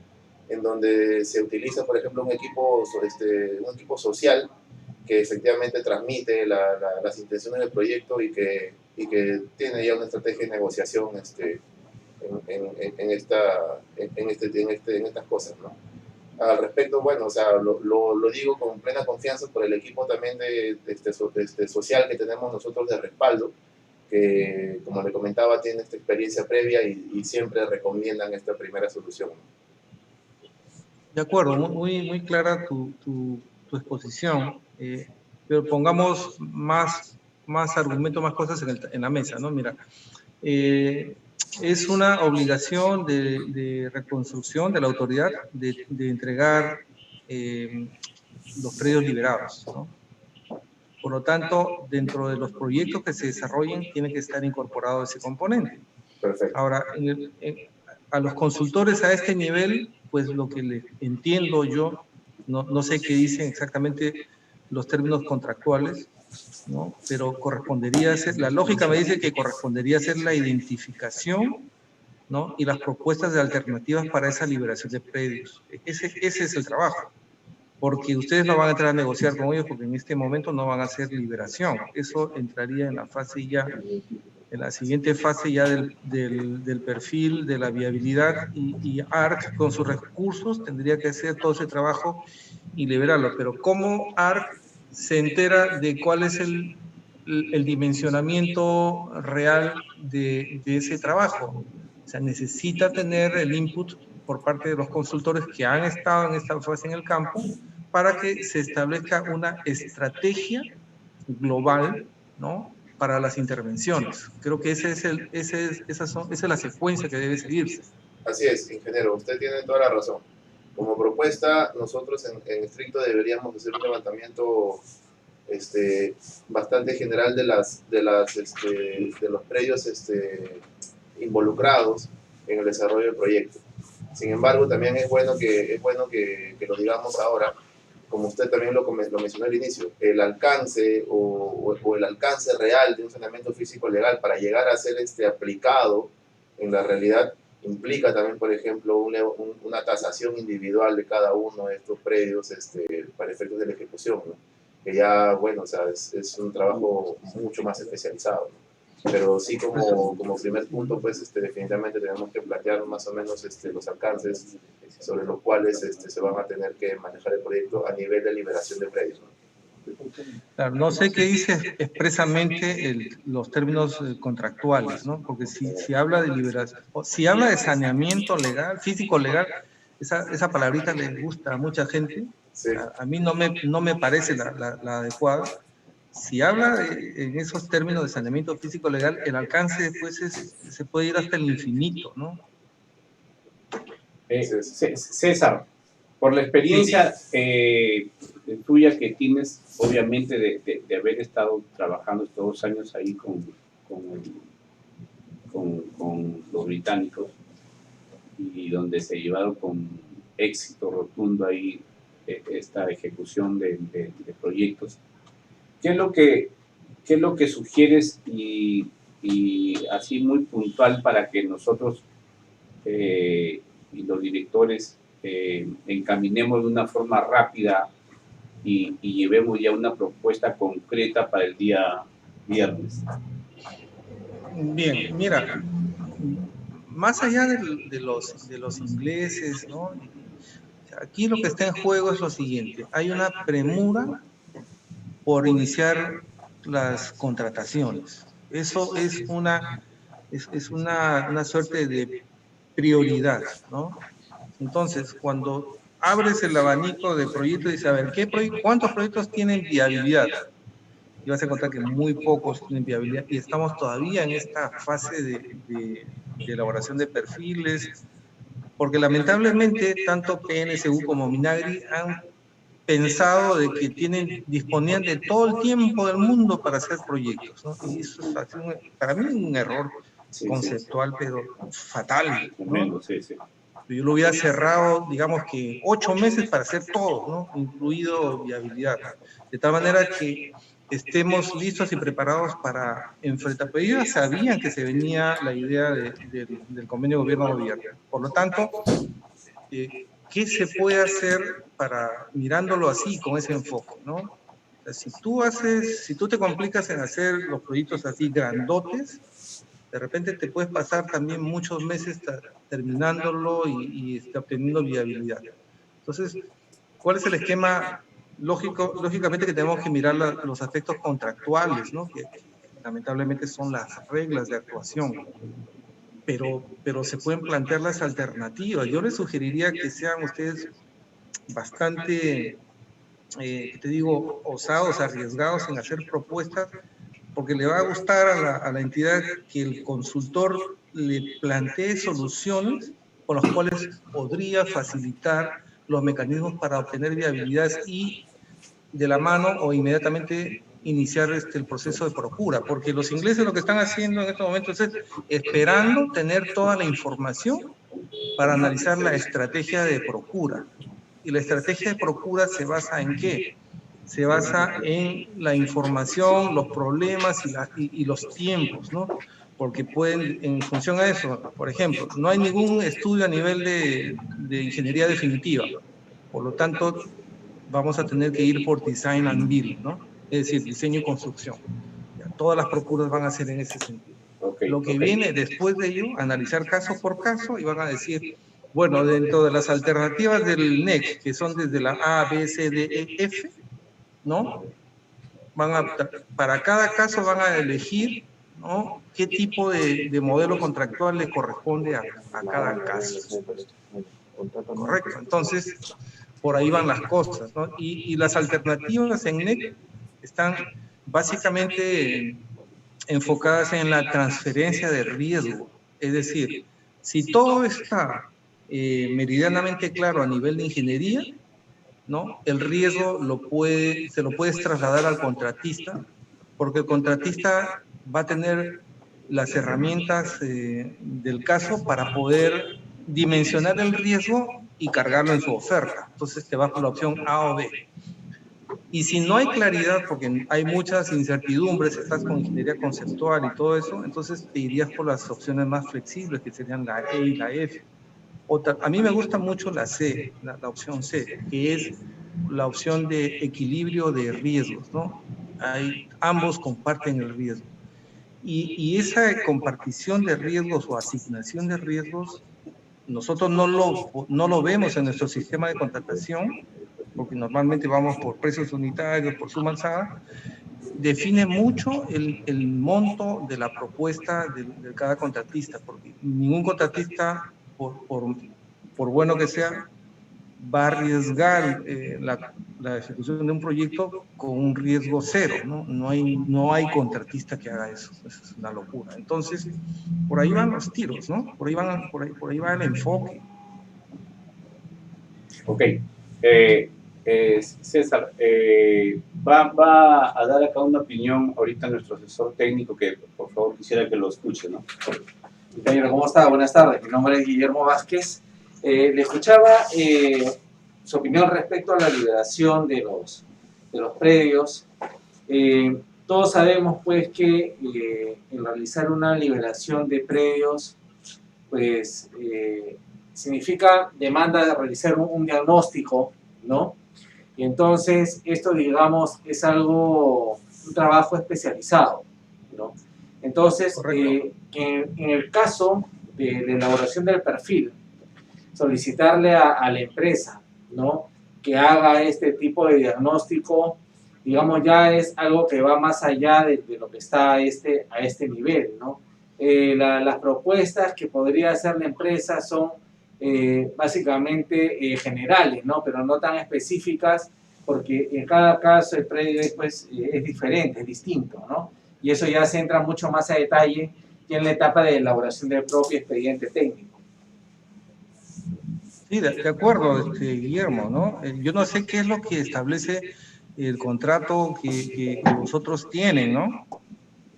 en donde se utiliza, por ejemplo, un equipo social que efectivamente transmite las intenciones del proyecto y que tiene ya una estrategia de negociación en estas cosas, ¿no? Al respecto, bueno, o sea, lo digo con plena confianza por el equipo también social que tenemos nosotros de respaldo, que, como le comentaba, tiene esta experiencia previa y siempre recomiendan esta primera solución. De acuerdo, muy clara tu exposición, pero pongamos más argumentos, más cosas en la mesa, ¿no? Mira, es una obligación de reconstrucción de la autoridad de entregar los predios liberados, ¿no? Por lo tanto, dentro de los proyectos que se desarrollen, tiene que estar incorporado ese componente. Perfecto. Ahora, a los consultores a este nivel, pues lo que le entiendo yo, no sé qué dicen exactamente los términos contractuales, ¿no? Pero correspondería ser, la lógica me dice que correspondería ser la identificación, ¿no? Y las propuestas de alternativas para esa liberación de predios. Ese es el trabajo, porque ustedes no van a entrar a negociar con ellos porque en este momento no van a hacer liberación. Eso entraría en la fase ya, en la siguiente fase ya del perfil, de la viabilidad, y ARC con sus recursos tendría que hacer todo ese trabajo y liberarlo. Pero ¿cómo ARC se entera de cuál es el dimensionamiento real de ese trabajo? O sea, necesita tener el input por parte de los consultores que han estado en esta fase en el campo para que se establezca una estrategia global, ¿no?, para las intervenciones. Creo que esa es la secuencia que debe seguirse. Así es, ingeniero, usted tiene toda la razón. Como propuesta, nosotros en estricto deberíamos hacer un levantamiento bastante general de los predios involucrados en el desarrollo del proyecto. Sin embargo, también es bueno que lo digamos ahora, como usted también lo mencionó al inicio, el alcance o el alcance real de un saneamiento físico legal para llegar a ser aplicado en la realidad implica también, por ejemplo, una tasación individual de cada uno de estos predios para efectos de la ejecución, ¿no? Que ya, bueno, o sea, es un trabajo mucho más especializado, ¿no? Pero sí, como primer punto, pues definitivamente tenemos que plantear más o menos los alcances sobre los cuales se van a tener que manejar el proyecto a nivel de liberación de predios, ¿no? Claro, no sé qué dice expresamente los términos contractuales, ¿no? Porque si habla de liberación, si habla de saneamiento legal, físico legal, esa palabrita le gusta a mucha gente. Sí. A mí no me parece la adecuada, si habla en esos términos de saneamiento físico legal, el alcance después se puede ir hasta el infinito, ¿no? César, por la experiencia tuya que tienes, obviamente, de haber estado trabajando estos 2 años ahí con los británicos, y donde se llevaron con éxito rotundo ahí esta ejecución de proyectos. ¿Qué es lo que sugieres y así muy puntual para que nosotros y los directores encaminemos de una forma rápida y llevemos ya una propuesta concreta para el día viernes? Bien, mira, más allá de los ingleses, ¿no? Aquí lo que está en juego es lo siguiente: hay una premura por iniciar las contrataciones. Eso es una suerte de prioridad, ¿no? Entonces, cuando abres el abanico de proyectos y dices, a ver, ¿cuántos proyectos tienen viabilidad? Y vas a encontrar que muy pocos tienen viabilidad, y estamos todavía en esta fase de elaboración de perfiles, porque lamentablemente tanto PNSU como Minagri han pensado de que disponían de todo el tiempo del mundo para hacer proyectos, ¿no? Y eso es para mí un error conceptual, pero fatal, ¿no? Yo lo hubiera cerrado, digamos que 8 meses para hacer todo, ¿no? Incluido viabilidad, de tal manera que estemos listos y preparados para enfrentar. Pero ellos sabían que se venía la idea del convenio gobierno-gobierno. Por lo tanto, ¿qué se puede hacer para mirándolo así, con ese enfoque, ¿no? O sea, si tú te complicas en hacer los proyectos así grandotes, de repente te puedes pasar también muchos meses terminándolo y obteniendo viabilidad. Entonces, ¿cuál es el esquema? Lógicamente que tenemos que mirar los aspectos contractuales, ¿no? Que lamentablemente son las reglas de actuación. Pero se pueden plantear las alternativas. Yo les sugeriría que sean ustedes bastante, te digo, osados, arriesgados en hacer propuestas, porque le va a gustar a la entidad que el consultor le plantee soluciones con las cuales podría facilitar los mecanismos para obtener viabilidad y de la mano o inmediatamente iniciar el proceso de procura, porque los ingleses lo que están haciendo en estos momentos es esperando tener toda la información para analizar la estrategia de procura. Y la estrategia de procura se basa ¿en qué? Se basa en la información, los problemas y los tiempos, ¿no? Porque pueden, en función a eso, por ejemplo, no hay ningún estudio a nivel de ingeniería definitiva. Por lo tanto, vamos a tener que ir por design and build, ¿no? Es decir, diseño y construcción. Ya, todas las procuras van a ser en ese sentido. Lo que viene después de ello, analizar caso por caso y van a decir, bueno, dentro de las alternativas del NEC, que son desde la A, B, C, D, E, F, ¿no? Para cada caso van a elegir, ¿no? qué tipo de modelo contractual le corresponde a cada caso. Correcto. Entonces, por ahí van las cosas, ¿no? Y las alternativas en NEC están básicamente enfocadas en la transferencia de riesgo. Es decir, si todo está meridianamente claro a nivel de ingeniería, ¿no? El riesgo se lo puedes trasladar al contratista, porque el contratista va a tener las herramientas del caso para poder dimensionar el riesgo y cargarlo en su oferta. Entonces te vas por la opción A o B. Y si no hay claridad, porque hay muchas incertidumbres, estás con ingeniería conceptual y todo eso, entonces te irías por las opciones más flexibles, que serían la E y la F. A mí me gusta mucho la C, la opción C, que es la opción de equilibrio de riesgos, ¿no? Ambos comparten el riesgo. Y esa compartición de riesgos o asignación de riesgos, nosotros no lo vemos en nuestro sistema de contratación, porque normalmente vamos por precios unitarios, por suma alzada, define mucho el monto de la propuesta de cada contratista, porque ningún contratista, por bueno que sea, va a arriesgar la ejecución de un proyecto con un riesgo cero, ¿no? No hay contratista que haga eso. Eso es una locura. Entonces, por ahí van los tiros, ¿no? Por ahí va el enfoque. Ok. César, va a dar acá una opinión ahorita nuestro asesor técnico que por favor quisiera que lo escuche, ¿no? Compañero, ¿cómo está? Buenas tardes. Mi nombre es Guillermo Vázquez. Le escuchaba su opinión respecto a la liberación de los predios. Todos sabemos pues que el realizar una liberación de predios pues significa demanda de realizar un diagnóstico, ¿no? Y entonces esto, digamos, es un trabajo especializado, ¿no? Entonces, en el caso de la elaboración del perfil, solicitarle a la empresa, ¿no?, que haga este tipo de diagnóstico, digamos, ya es algo que va más allá de lo que está a este nivel, ¿no? Las propuestas que podría hacer la empresa son básicamente generales, ¿no?, pero no tan específicas, porque en cada caso el predio pues, es diferente, es distinto, ¿no? Y eso ya se entra mucho más a detalle que en la etapa de elaboración del propio expediente técnico. Sí, de acuerdo, Guillermo, ¿no? Yo no sé qué es lo que establece el contrato que vosotros tienen, ¿no?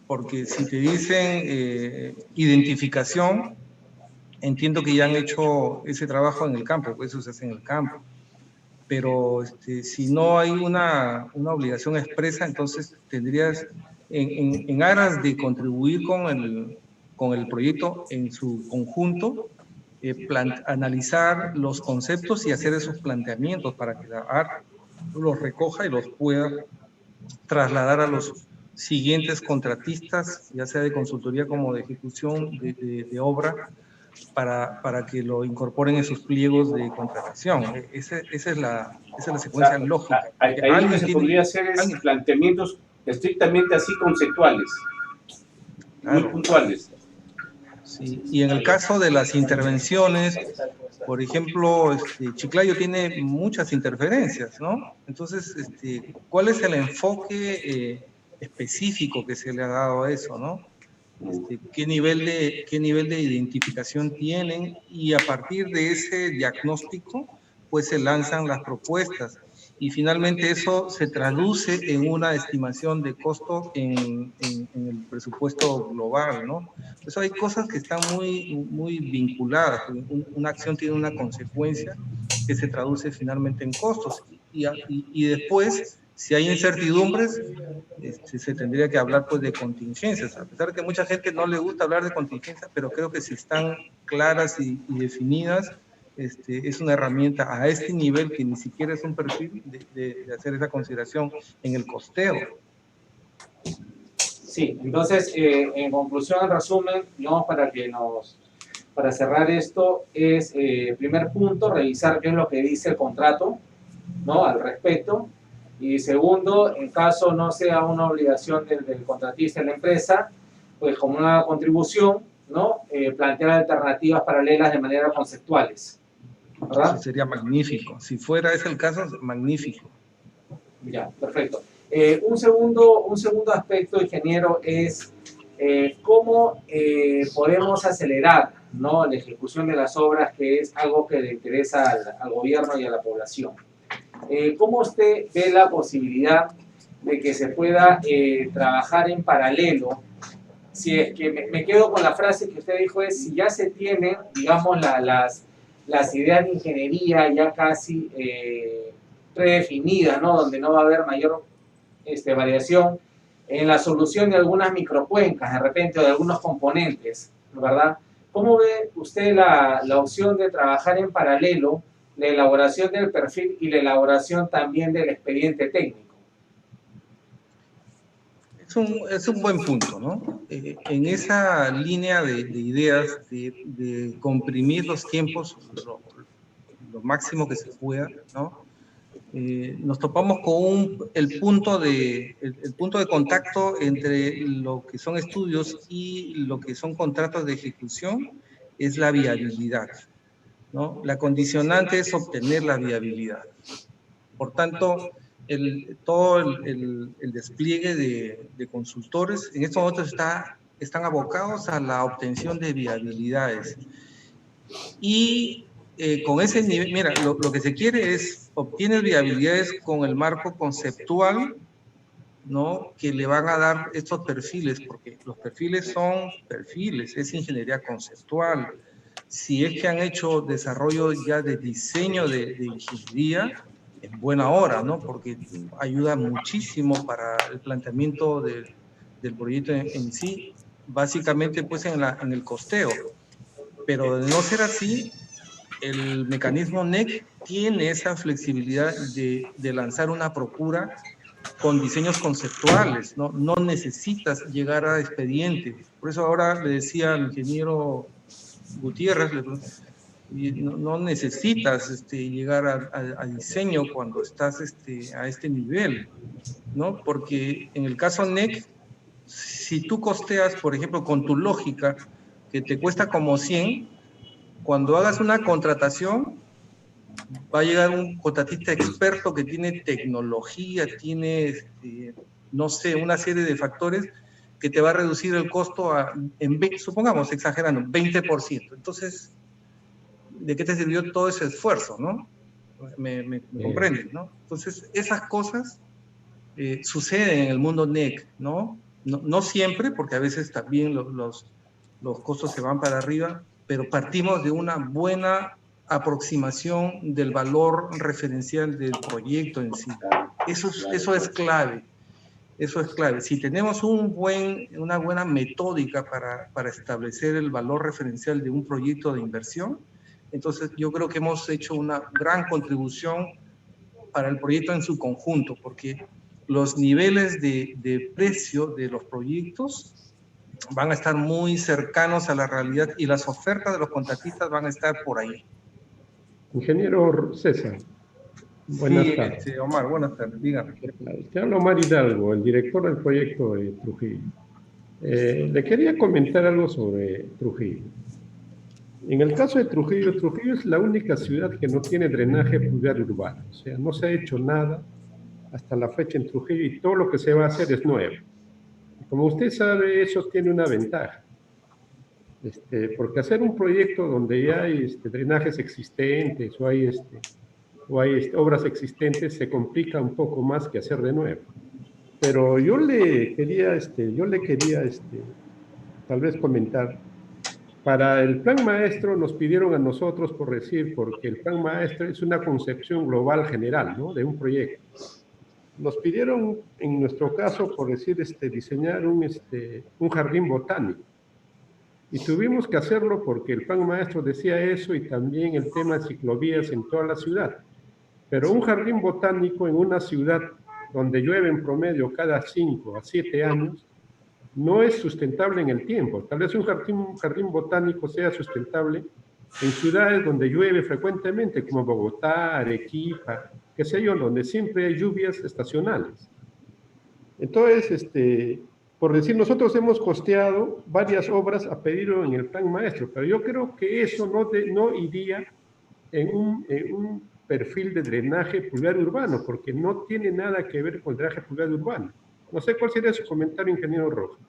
Porque si te dicen identificación, entiendo que ya han hecho ese trabajo en el campo, pues eso se hace en el campo. Pero si no hay una obligación expresa, entonces tendrías, en aras de contribuir con el proyecto en su conjunto, analizar los conceptos y hacer esos planteamientos para que la ARC los recoja y los pueda trasladar a los siguientes contratistas, ya sea de consultoría como de ejecución de obra, para que lo incorporen en sus pliegos de contratación. Esa es la secuencia lógica. Ahí lo que se podría hacer es planteamientos estrictamente así conceptuales, muy puntuales. Sí. Y en el caso de las intervenciones, por ejemplo, Chiclayo tiene muchas interferencias, ¿no? Entonces, ¿cuál es el enfoque específico que se le ha dado a eso, ¿no? ¿Qué nivel de identificación tienen? Y a partir de ese diagnóstico, pues se lanzan las propuestas. Y finalmente eso se traduce en una estimación de costo en el presupuesto global, ¿no? Eso hay cosas que están muy vinculadas. Una acción tiene una consecuencia que se traduce finalmente en costos. Y después, si hay incertidumbres, se tendría que hablar pues de contingencias, a pesar de que a mucha gente no le gusta hablar de contingencias, pero creo que si están claras y definidas, es una herramienta a este nivel que ni siquiera es un perfil de hacer esa consideración en el costeo. Sí, entonces, en conclusión, en resumen, digamos, para cerrar esto, es, primer punto, revisar qué es lo que dice el contrato, ¿no?, al respecto. Y segundo, en caso no sea una obligación del contratista en la empresa, pues como una contribución, ¿no?, plantear alternativas paralelas de manera conceptuales, ¿verdad? Eso sería magnífico. Si fuera ese el caso, magnífico. Ya, perfecto. Un segundo aspecto, ingeniero, es cómo podemos acelerar, ¿no?, la ejecución de las obras, que es algo que le interesa al gobierno y a la población. ¿Cómo usted ve la posibilidad de que se pueda trabajar en paralelo? Si es que me quedo con la frase que usted dijo, es si ya se tienen, digamos, las ideas de ingeniería ya casi predefinidas, ¿no?, donde no va a haber mayor variación en la solución de algunas microcuencas, de repente, o de algunos componentes, ¿verdad? ¿Cómo ve usted la opción de trabajar en paralelo la elaboración del perfil y la elaboración también del expediente técnico? Es un buen punto, ¿no? En esa línea de ideas de comprimir los tiempos lo máximo que se pueda, ¿no? Nos topamos con el punto de contacto entre lo que son estudios y lo que son contratos de ejecución, es la viabilidad. ¿no? La condicionante es obtener la viabilidad. Por tanto, todo el despliegue de consultores en estos momentos están abocados a la obtención de viabilidades. Y con ese nivel, mira, lo que se quiere es obtener viabilidades con el marco conceptual, ¿no? Que le van a dar estos perfiles, porque los perfiles son perfiles, es ingeniería conceptual. Si es que han hecho desarrollo ya de diseño de ingeniería, en buena hora, ¿no? Porque ayuda muchísimo para el planteamiento del proyecto en sí, básicamente pues en el costeo. Pero de no ser así, el mecanismo NEC tiene esa flexibilidad de lanzar una procura con diseños conceptuales, ¿no? No necesitas llegar a expediente. Por eso ahora le decía al ingeniero Gutiérrez, no necesitas llegar a diseño cuando estás a este nivel, ¿no? Porque en el caso NEC, si tú costeas, por ejemplo, con tu lógica, que te cuesta como 100, cuando hagas una contratación, va a llegar un contratista experto que tiene tecnología, tiene, no sé, una serie de factores que te va a reducir el costo supongamos, exagerando, 20%. Entonces, ¿de qué te sirvió todo ese esfuerzo, no? Me comprendes, ¿no? Entonces, esas cosas suceden en el mundo NEC, ¿no? No siempre, porque a veces también los costos se van para arriba, pero partimos de una buena aproximación del valor referencial del proyecto en sí. Eso es clave. Eso es clave. Si tenemos una buena metódica para establecer el valor referencial de un proyecto de inversión, entonces yo creo que hemos hecho una gran contribución para el proyecto en su conjunto, porque los niveles de precio de los proyectos van a estar muy cercanos a la realidad y las ofertas de los contratistas van a estar por ahí. Ingeniero César, buenas tardes. Sí, Omar, buenas tardes, dígame. Te habla Omar Hidalgo, el director del proyecto de Trujillo. Le quería comentar algo sobre Trujillo. En el caso de Trujillo, Trujillo es la única ciudad que no tiene drenaje pluvial urbano. O sea, no se ha hecho nada hasta la fecha en Trujillo y todo lo que se va a hacer es nuevo. Como usted sabe, eso tiene una ventaja. Porque hacer un proyecto donde ya hay drenajes existentes o hay obras existentes se complica un poco más que hacer de nuevo. Pero yo le quería tal vez comentar, para el plan maestro nos pidieron a nosotros, porque el plan maestro es una concepción global general, ¿no? De un proyecto. Nos pidieron, en nuestro caso, diseñar un jardín botánico. Y tuvimos que hacerlo porque el plan maestro decía eso y también el tema de ciclovías en toda la ciudad. Pero un jardín botánico en una ciudad donde llueve en promedio cada 5 a 7 años, no es sustentable en el tiempo. Tal vez un jardín botánico sea sustentable en ciudades donde llueve frecuentemente, como Bogotá, Arequipa, qué sé yo, donde siempre hay lluvias estacionales. Entonces, por decir, nosotros hemos costeado varias obras a pedido en el plan maestro, pero yo creo que eso no iría en un perfil de drenaje pluvial urbano, porque no tiene nada que ver con el drenaje pluvial urbano. No sé cuál sería su comentario, ingeniero Rojas.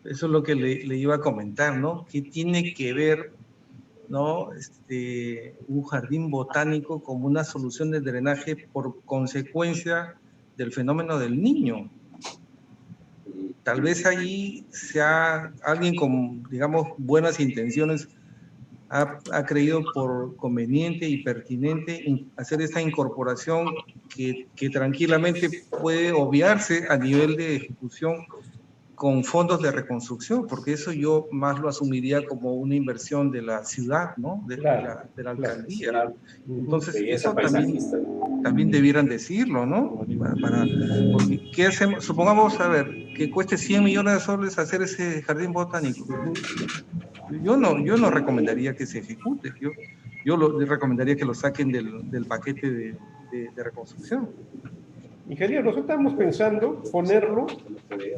Eso es lo que le iba a comentar, ¿no? ¿Qué tiene que ver, ¿no? Un jardín botánico como una solución de drenaje por consecuencia del fenómeno del Niño? Tal vez ahí alguien con, digamos, buenas intenciones ha creído por conveniente y pertinente hacer esta incorporación que tranquilamente puede obviarse a nivel de ejecución con fondos de reconstrucción, porque eso yo más lo asumiría como una inversión de la ciudad, ¿no? De la alcaldía. Claro. Entonces, eso también debieran decirlo, ¿no? Porque, ¿qué hacemos? Supongamos, a ver, que cueste 100 millones de soles hacer ese jardín botánico. Yo no recomendaría que se ejecute, yo le recomendaría que lo saquen del paquete de reconstrucción. Ingeniero, nosotros estamos pensando ponerlo,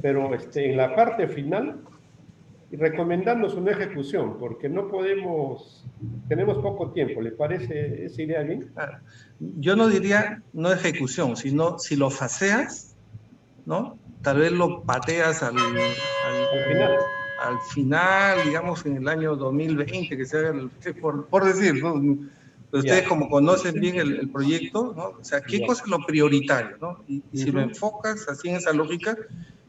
pero en la parte final, y recomendarnos una ejecución, porque no podemos, tenemos poco tiempo. ¿Le parece esa idea bien? Yo no diría no ejecución, sino si lo faseas, ¿no? Tal vez lo pateas al final, digamos, en el año 2020, que sea por decir, ¿no? Ustedes como conocen bien el proyecto, ¿no? O sea, ¿qué cosa es lo prioritario, ¿no? Y si lo enfocas así en esa lógica,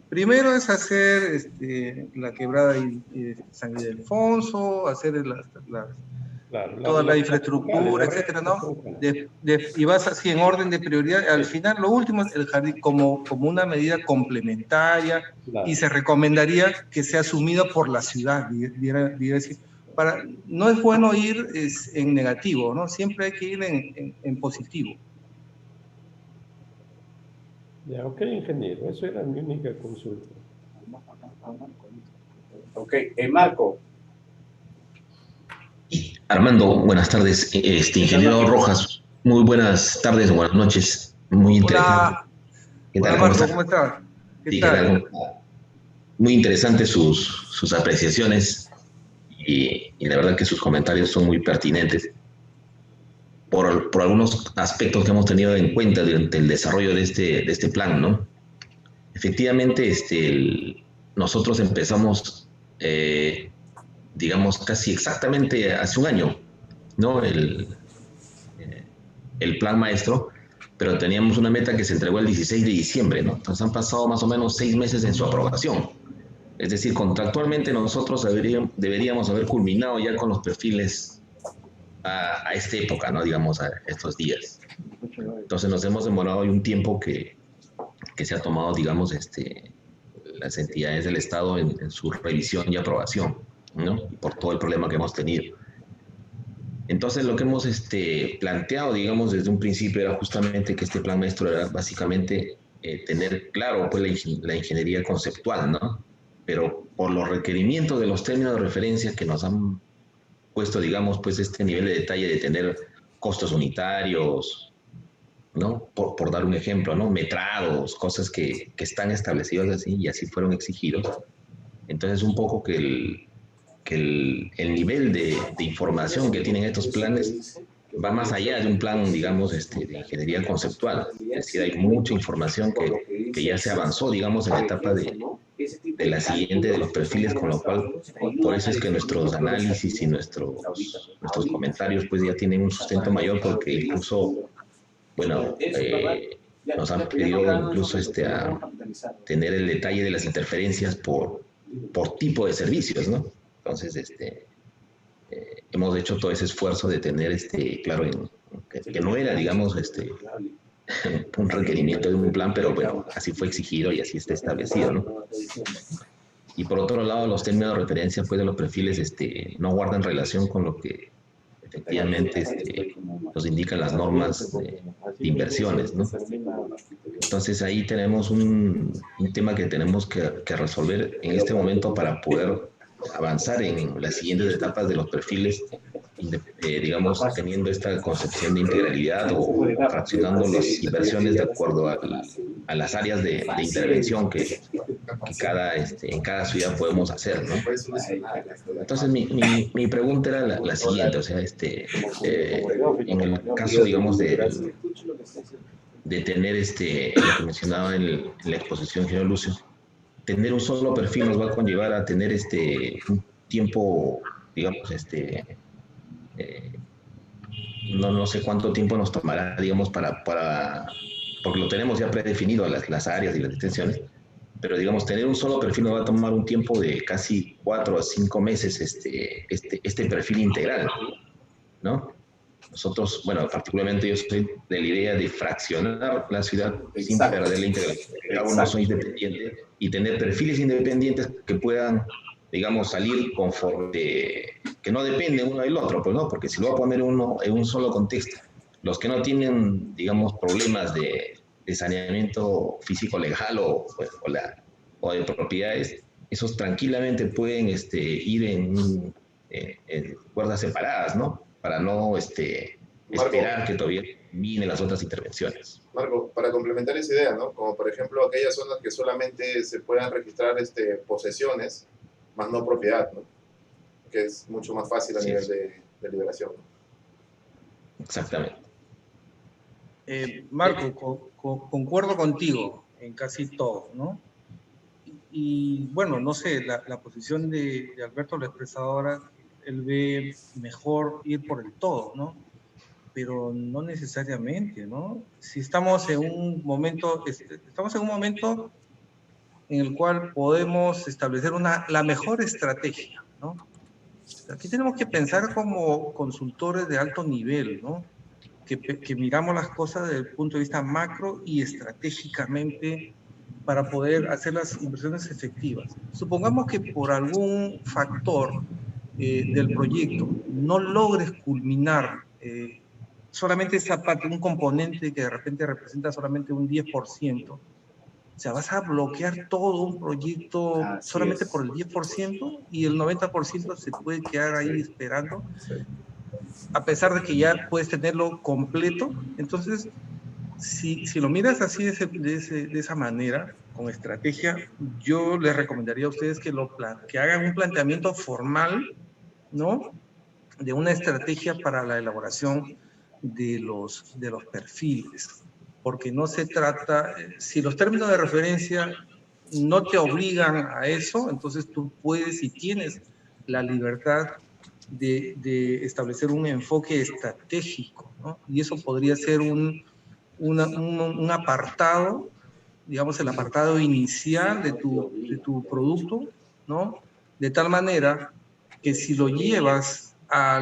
primero es hacer la quebrada de San Ildefonso, hacer toda la infraestructura, etcétera, ¿no? Y vas así en orden de prioridad. Al final, lo último es el jardín como una medida complementaria y se recomendaría que sea asumida por la ciudad, diría decir. No es bueno ir en negativo, ¿no? Siempre hay que ir en positivo. Ya, ok, ingeniero, eso era mi única consulta. Ok, Marco. Armando, buenas tardes. Ingeniero Rojas, muy buenas tardes, buenas noches. Muy interesante. ¿Qué tal? Hola, Marco, ¿cómo estás? ¿Qué tal? Muy interesantes sus apreciaciones y la verdad que sus comentarios son muy pertinentes por algunos aspectos que hemos tenido en cuenta durante el desarrollo de este plan, ¿no? Efectivamente, nosotros empezamos, digamos, casi exactamente hace un año, ¿no? El plan maestro, pero teníamos una meta que se entregó el 16 de diciembre, ¿no? Entonces han pasado más o menos 6 meses en su aprobación. Es decir, contractualmente nosotros deberíamos haber culminado ya con los perfiles a esta época, ¿no? Digamos, a estos días. Entonces nos hemos demorado hoy un tiempo que se ha tomado, digamos, las entidades del Estado en su revisión y aprobación, ¿no? Y por todo el problema que hemos tenido. Entonces lo que hemos planteado, digamos, desde un principio era justamente que este plan maestro era básicamente tener claro pues, la ingeniería conceptual, ¿no? Pero por los requerimientos de los términos de referencia que nos han puesto, digamos, pues este nivel de detalle de tener costos unitarios, ¿no? Por dar un ejemplo, ¿no? Metrados, cosas que están establecidos así y así fueron exigidos. Entonces un poco que el nivel de información que tienen estos planes va más allá de un plan, digamos, de ingeniería conceptual. Es decir, hay mucha información que ya se avanzó, digamos, en la etapa de la siguiente de los perfiles, con lo cual, por eso es que nuestros análisis y nuestros comentarios pues ya tienen un sustento mayor, porque incluso, bueno, nos han pedido incluso a tener el detalle de las interferencias por tipo de servicios, ¿no? Entonces, hemos hecho todo ese esfuerzo de tener, claro, que no era, digamos, un requerimiento de un plan, pero bueno, así fue exigido y así está establecido, ¿no? Y por otro lado, los términos de referencia pues, de los perfiles no guardan relación con lo que efectivamente nos indican las normas de inversiones, ¿no? Entonces ahí tenemos un tema que tenemos que resolver en este momento para poder avanzar en las siguientes etapas de los perfiles, digamos, teniendo esta concepción de integralidad o fraccionando las inversiones de acuerdo a las áreas de intervención que en cada ciudad podemos hacer, ¿no? Entonces mi pregunta era la siguiente, o sea, en el caso, digamos, de tener lo que mencionaba en la exposición, ingeniero Lucio, tener un solo perfil nos va a conllevar a tener un tiempo, digamos, no sé cuánto tiempo nos tomará, digamos, porque lo tenemos ya predefinido las áreas y las extensiones, pero digamos, tener un solo perfil nos va a tomar un tiempo de casi 4 a 5 meses este perfil integral, ¿no? Nosotros, bueno, particularmente yo soy de la idea de fraccionar la ciudad sin perder la integración. Cada uno son independientes y tener perfiles independientes que puedan, digamos, salir conforme, que no dependen uno del otro, pues no, porque si lo va a poner uno en un solo contexto, los que no tienen, digamos, problemas de saneamiento físico legal o de propiedades, esos tranquilamente pueden ir en cuerdas separadas, ¿no? Para no esperar que todavía terminen las otras intervenciones. Marco, para complementar esa idea, ¿no? Como por ejemplo aquellas zonas que solamente se puedan registrar posesiones, más no propiedad, ¿no? Que es mucho más fácil a Sí, nivel sí. de liberación, ¿no? Exactamente. Marco, concuerdo contigo en casi todo, ¿no? Y bueno, no sé, la posición de Alberto lo ha expresado ahora, él ve mejor ir por el todo, ¿no? Pero no necesariamente, ¿no? Si estamos en un momento, estamos en un momento en el cual podemos establecer la mejor estrategia, ¿no? Aquí tenemos que pensar como consultores de alto nivel, ¿no? Que miramos las cosas desde el punto de vista macro y estratégicamente para poder hacer las inversiones efectivas. Supongamos que por algún factor del proyecto no logres culminar solamente esa parte, un componente que de repente representa solamente un 10%, o sea, vas a bloquear todo un proyecto Así solamente es. por el 10% y el 90% se puede quedar ahí esperando, a pesar de que ya puedes tenerlo completo. Entonces, si lo miras así de esa manera, con estrategia, yo les recomendaría a ustedes que hagan un planteamiento formal, ¿no? De una estrategia para la elaboración de los perfiles. Porque no se trata, si los términos de referencia no te obligan a eso, entonces tú puedes y tienes la libertad de establecer un enfoque estratégico, ¿no? Y eso podría ser un apartado, digamos el apartado inicial de tu producto, ¿no? De tal manera que si lo llevas a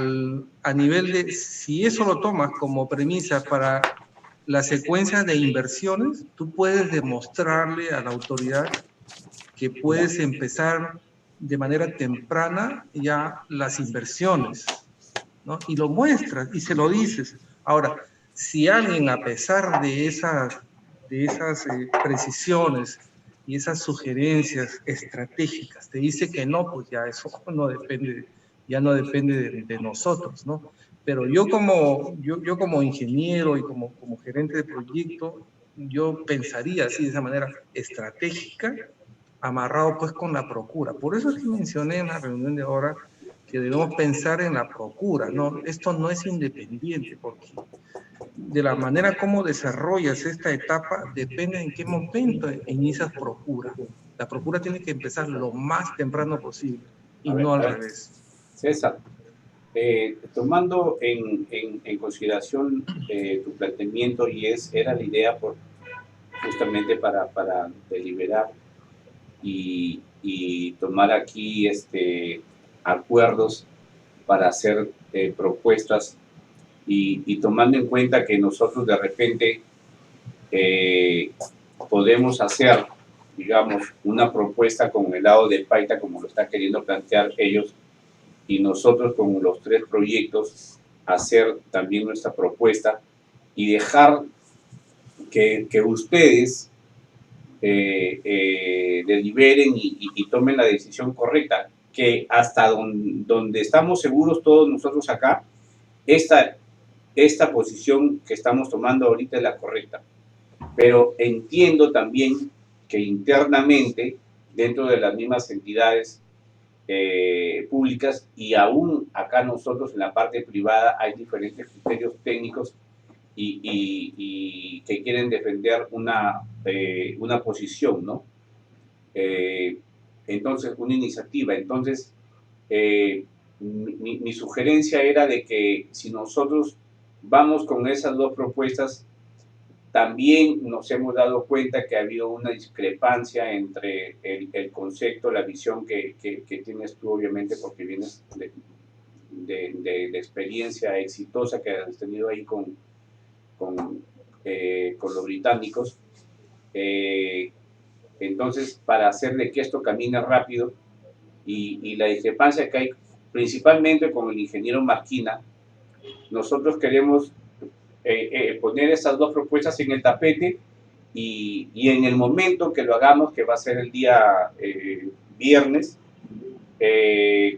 nivel de, si eso lo tomas como premisa para la secuencia de inversiones, tú puedes demostrarle a la autoridad que puedes empezar de manera temprana ya las inversiones, ¿no? Y lo muestras y se lo dices. Ahora, si alguien a pesar de esas precisiones y esas sugerencias estratégicas te dice que no, pues ya eso no depende, ya no depende de nosotros, ¿no? Pero yo como ingeniero y como gerente de proyecto, yo pensaría así de esa manera estratégica, amarrado pues con la procura. Por eso es que mencioné en la reunión de ahora que debemos pensar en la procura, ¿no? Esto no es independiente, porque de la manera como desarrollas esta etapa depende en qué momento inicias procura. La procura tiene que empezar lo más temprano posible y no al revés. César, tomando en consideración tu planteamiento y era la idea justamente para deliberar y tomar aquí acuerdos para hacer propuestas y tomando en cuenta que nosotros de repente podemos hacer, digamos, una propuesta con el lado de Paita como lo está queriendo plantear ellos y nosotros con los 3 proyectos hacer también nuestra propuesta y dejar que ustedes deliberen y tomen la decisión correcta, que hasta donde estamos seguros todos nosotros acá, esta posición que estamos tomando ahorita es la correcta. Pero entiendo también que internamente, dentro de las mismas entidades públicas y aún acá nosotros en la parte privada hay diferentes criterios técnicos y que quieren defender una posición, ¿no? Entonces, una iniciativa. Entonces, mi sugerencia era de que si nosotros vamos con esas 2 propuestas, también nos hemos dado cuenta que ha habido una discrepancia entre el concepto, la visión que tienes tú, obviamente, porque vienes de experiencia exitosa que has tenido ahí con los británicos. Entonces, para hacer de que esto camine rápido y la discrepancia que hay principalmente con el ingeniero Marquina, nosotros queremos poner esas 2 propuestas en el tapete y en el momento que lo hagamos, que va a ser el día viernes,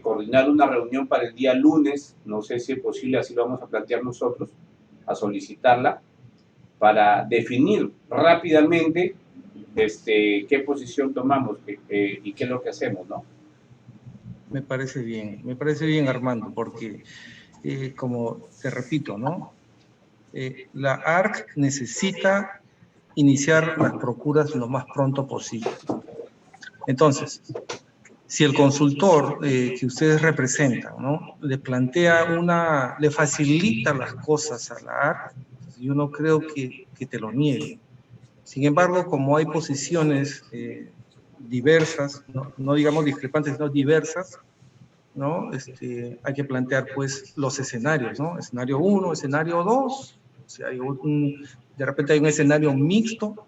coordinar una reunión para el día lunes, no sé si es posible, así lo vamos a plantear nosotros, a solicitarla, para definir rápidamente qué posición tomamos y qué es lo que hacemos, ¿no? Me parece bien Armando, porque como te repito, ¿no? La ARC necesita iniciar las procuras lo más pronto posible. Entonces, si el consultor que ustedes representan, ¿no? Le facilita las cosas a la ARC, yo no creo que te lo niegue. Sin embargo, como hay posiciones diversas, no digamos discrepantes, sino diversas, ¿no? Hay que plantear pues los escenarios, ¿no? Escenario 1, escenario 2, o sea, de repente hay un escenario mixto,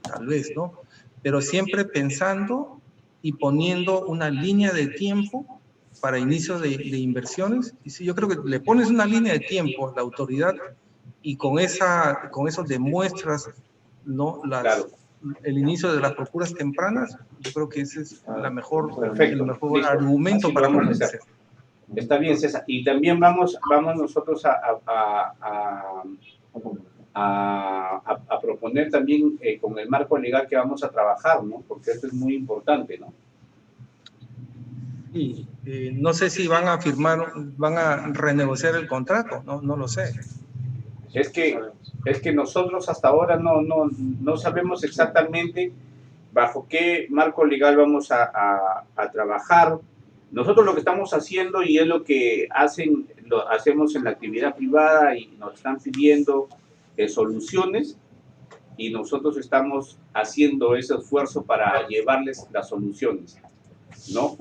tal vez, ¿no? Pero siempre pensando y poniendo una línea de tiempo para inicio de inversiones. Y si yo creo que le pones una línea de tiempo a la autoridad y con eso demuestras, ¿no? Claro. El inicio de las procuras tempranas, yo creo que ese es el mejor Listo. argumento Así para vamos a convencer. hacer. Está bien, César. Y también vamos nosotros a proponer también con el marco legal que vamos a trabajar, ¿no? Porque esto es muy importante, ¿no? Sí, no sé si van a renegociar el contrato, no lo sé. Es que nosotros hasta ahora no sabemos exactamente bajo qué marco legal vamos a trabajar. Nosotros lo que estamos haciendo, y es lo que hacemos en la actividad privada, y nos están pidiendo soluciones, y nosotros estamos haciendo ese esfuerzo para llevarles las soluciones, ¿no?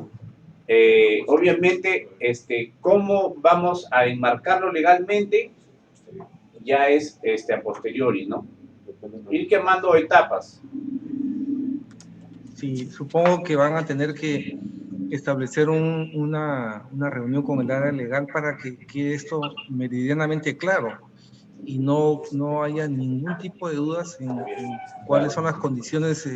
Obviamente, cómo vamos a enmarcarlo legalmente ya es a posteriori, ¿no? Ir quemando etapas. Sí, supongo que van a tener que establecer una reunión con el área legal para que quede esto meridianamente claro y no haya ningún tipo de dudas en cuáles son las condiciones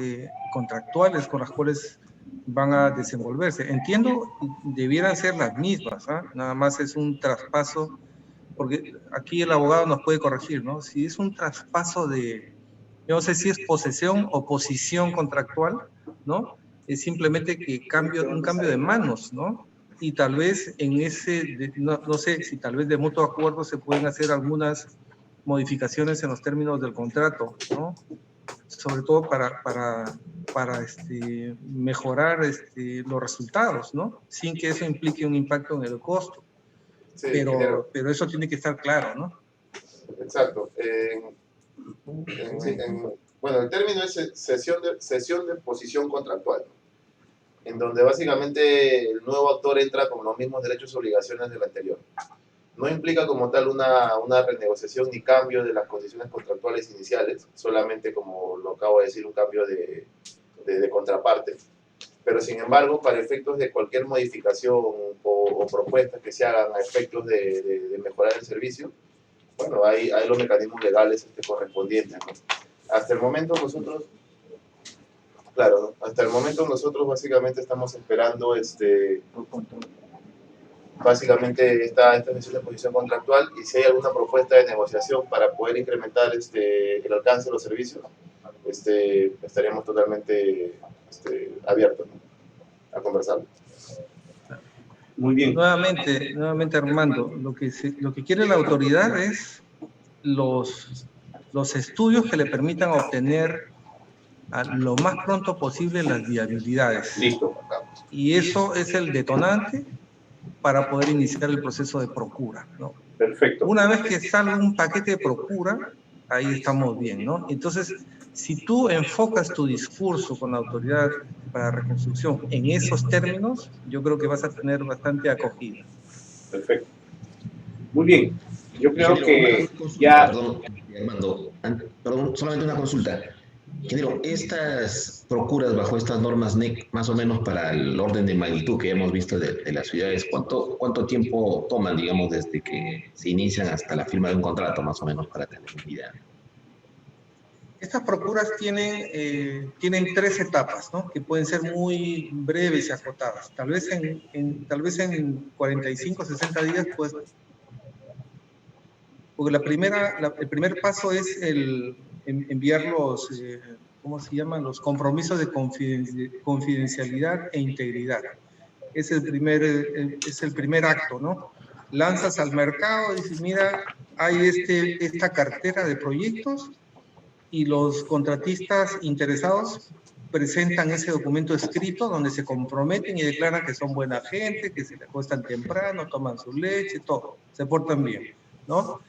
contractuales con las cuales van a desenvolverse. Entiendo, debieran ser las mismas, ¿eh? Nada más es un traspaso, porque aquí el abogado nos puede corregir, ¿no? Si es un traspaso yo no sé si es posesión o posición contractual, ¿no? Es simplemente que un cambio de manos, ¿no? Y tal vez no sé si tal vez de mutuo acuerdo se pueden hacer algunas modificaciones en los términos del contrato, ¿no? Sobre todo para mejorar los resultados, ¿no? Sin que eso implique un impacto en el costo. Sí, pero eso tiene que estar claro, ¿no? Exacto. Bueno, el término es cesión de posición contractual, en donde básicamente el nuevo actor entra con los mismos derechos y obligaciones del anterior. No implica como tal una renegociación ni cambio de las condiciones contractuales iniciales, solamente, como lo acabo de decir, un cambio de contraparte. Pero sin embargo, para efectos de cualquier modificación o propuestas que se hagan a efectos de mejorar el servicio, bueno, hay los mecanismos legales correspondientes, ¿no? Hasta el momento nosotros, claro, ¿no? Hasta el momento nosotros básicamente estamos esperando básicamente esta sesión de posición contractual, y si hay alguna propuesta de negociación para poder incrementar el alcance de los servicios, estaríamos totalmente abiertos, ¿no?, a conversar. Muy bien. Nuevamente Armando, lo que quiere la autoridad es los estudios que le permitan obtener lo más pronto posible las viabilidades. Listo. Y eso es el detonante para poder iniciar el proceso de procura, ¿no? Perfecto. Una vez que salga un paquete de procura, ahí estamos bien, ¿no? Entonces, si tú enfocas tu discurso con la autoridad para reconstrucción en esos términos, yo creo que vas a tener bastante acogida. Perfecto. Muy bien. Yo creo que ya... Perdón, Armando, solamente una consulta. Ingeniero, estas procuras bajo estas normas NEC, más o menos para el orden de magnitud que hemos visto de las ciudades, ¿cuánto tiempo toman, digamos, desde que se inician hasta la firma de un contrato, más o menos, para tener una idea? Estas procuras tienen 3 etapas, ¿no? Que pueden ser muy breves y acotadas. Tal vez en 45, 60 días, pues, porque el primer paso es enviar los, ¿cómo se llaman? Los compromisos de confidencialidad e integridad. es el primer acto, ¿no? Lanzas al mercado y dices, mira, hay esta cartera de proyectos y los contratistas interesados presentan ese documento escrito donde se comprometen y declaran que son buena gente, que se acuestan temprano, toman su leche, todo, se portan bien, ¿no?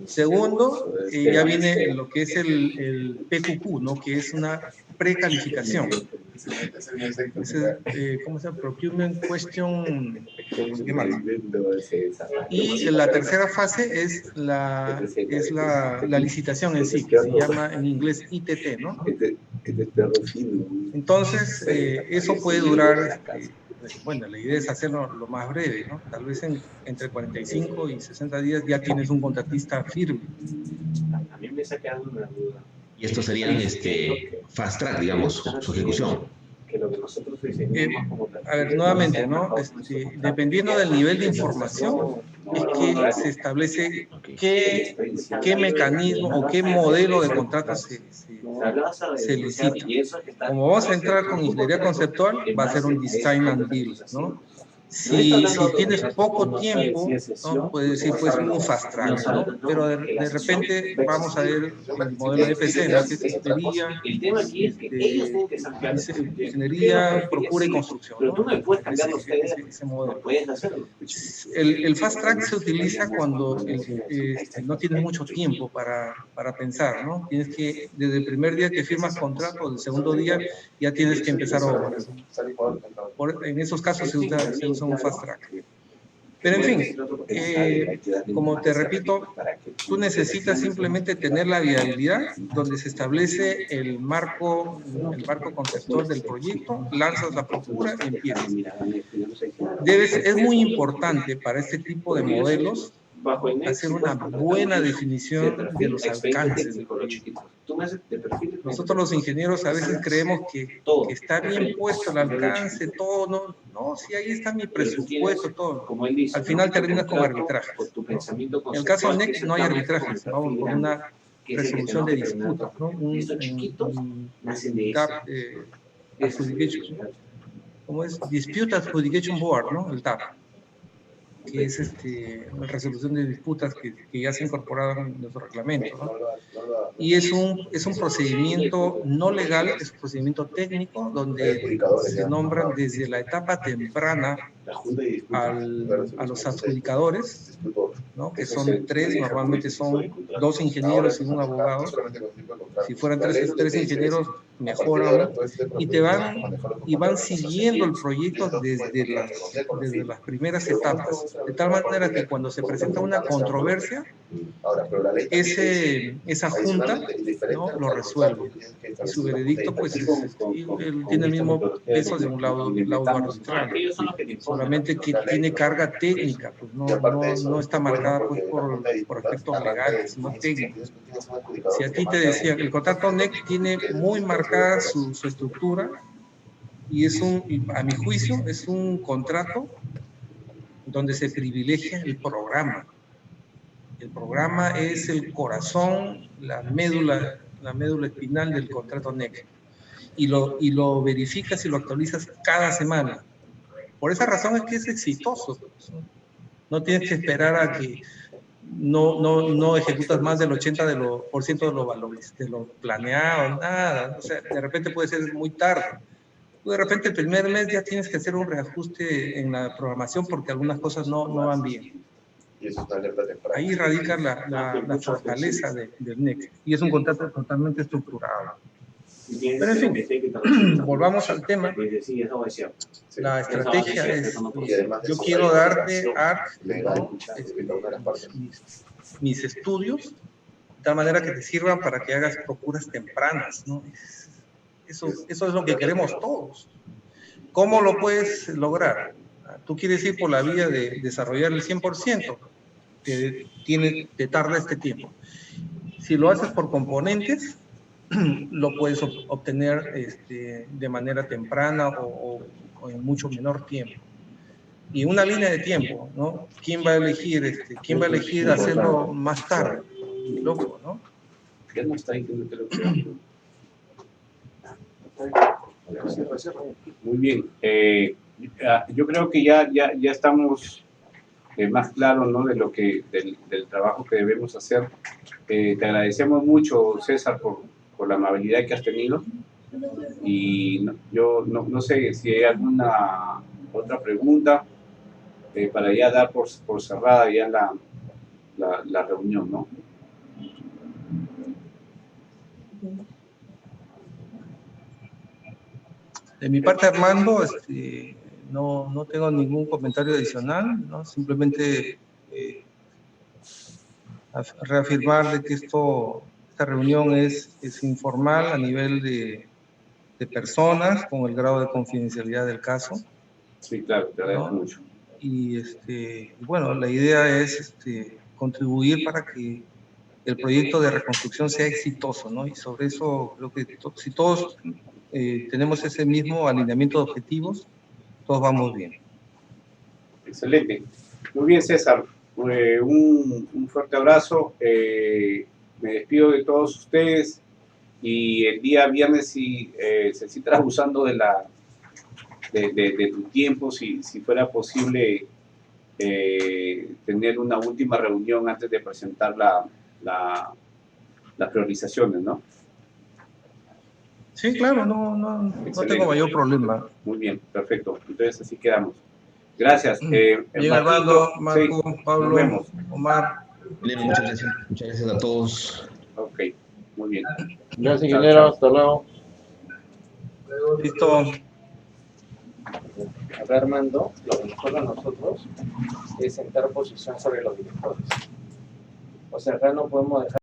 Segundo, ya viene lo que es el PQQ, ¿no? Que es una precalificación. ¿Cómo se llama? Procurement Question. ¿Qué más? Y la tercera fase es la licitación en sí, que se llama en inglés ITT, ¿no? Entonces, eso puede durar, bueno, la idea es hacerlo lo más breve, ¿no? Tal vez entre 45 y 60 días ya tienes un contratista firme. A mí me saca una duda. Y estos serían fast track, digamos, su ejecución. Que lo que nosotros diseñamos a ver, nuevamente, ¿no? Dependiendo del nivel de información, es que se establece qué mecanismo o qué modelo de contrato se licita. Como vamos a entrar con ingeniería conceptual, va a ser un design and build, ¿no? Si tienes poco tiempo, ¿no? Puedes decir, pues un fast track, ¿no? Pero de repente vamos a ver el modelo de EPC, ¿no? Que es ingeniería, procura y construcción, ¿no? Ese modelo. El fast track se utiliza cuando no tienes mucho tiempo para pensar, ¿no? Tienes que, desde el primer día que firmas contrato, el segundo día, ya tienes que empezar obras. En esos casos se usa un fast track. Pero en fin, como te repito, tú necesitas simplemente tener la viabilidad donde se establece el marco conceptual del proyecto, lanzas la procura y empiezas. Es muy importante para este tipo de modelos hacer una buena definición de los alcances del proyecto. Nosotros los ingenieros a veces creemos que está bien puesto el alcance, todo, no, si ahí está mi presupuesto, todo. Al final terminas con arbitraje. En el caso de NEC no hay arbitraje, vamos por una resolución de disputas, ¿no? Un TAP, ¿cómo es? Dispute Adjudication Board, ¿no? El TAP, que es una resolución de disputas que ya se ha incorporado en nuestro reglamento, ¿no? Y es un procedimiento no legal, es un procedimiento técnico donde se nombran desde la etapa temprana a los adjudicadores, ¿no? Que son 3, normalmente son 2 ingenieros y un abogado. Si fueran 3 ingenieros, mejor aún, y van siguiendo el proyecto desde las primeras etapas, de tal manera que cuando se presenta una controversia, esa junta, ¿no? Lo resuelve. Y su veredicto, pues, tiene el mismo peso de un laudo arbitral, solamente que tiene carga técnica, pues no está marcada pues, por aspectos legales, sino técnicos. Si a ti te decía que el contrato NEC tiene muy marcada su estructura, y a mi juicio, es un contrato donde se privilegia el programa. El programa es el corazón, la médula espinal del contrato NEC. Y lo verificas y lo actualizas cada semana. Por esa razón es que es exitoso. No tienes que esperar a que no ejecutas más del 80% de los valores, de lo planeado, nada. O sea, de repente puede ser muy tarde. De repente el primer mes ya tienes que hacer un reajuste en la programación porque algunas cosas no van bien. Ahí radica la fortaleza del NEC. Y es un contrato totalmente estructurado. Pero en fin, volvamos al tema. La estrategia es, yo quiero darte mis estudios, de tal manera que te sirvan para que hagas procuras tempranas, ¿no? Eso es lo que queremos todos. ¿Cómo lo puedes lograr? Tú quieres ir por la vía de desarrollar el 100%, te tarda este tiempo. Si lo haces por componentes, lo puedes obtener de manera temprana o en mucho menor tiempo. Y una línea de tiempo, ¿no? ¿Quién va a elegir hacerlo más tarde? Loco, ¿no? Muy bien. Yo creo que ya estamos más claros, ¿no? De lo que del trabajo que debemos hacer. Te agradecemos mucho, César, por la amabilidad que has tenido. Y yo no sé si hay alguna otra pregunta para ya dar por cerrada ya la reunión, ¿no? De mi parte, Armando, no tengo ningún comentario adicional, ¿no? Simplemente reafirmar de que esta reunión es informal a nivel de personas, con el grado de confidencialidad del caso. Sí, claro, te agradezco mucho. Y bueno, la idea es contribuir para que el proyecto de reconstrucción sea exitoso, ¿no? Y sobre eso creo que si todos tenemos ese mismo alineamiento de objetivos, todos vamos bien. Excelente. Muy bien, César. Un fuerte abrazo. Me despido de todos ustedes y el día viernes si estarás abusando de tu tiempo, si fuera posible tener una última reunión antes de presentar las priorizaciones, ¿no? Sí, claro, no tengo mayor problema. Muy bien, perfecto. Entonces así quedamos. Gracias. Bien, Armando, Marco, sí, Pablo, nos vemos. Omar. Bien, muchas gracias a todos. Ok, muy bien. Gracias, ingeniero. Hasta luego. Listo. Acá, Armando, lo que nos toca a nosotros es sentar posición sobre los directores. O sea, acá no podemos dejar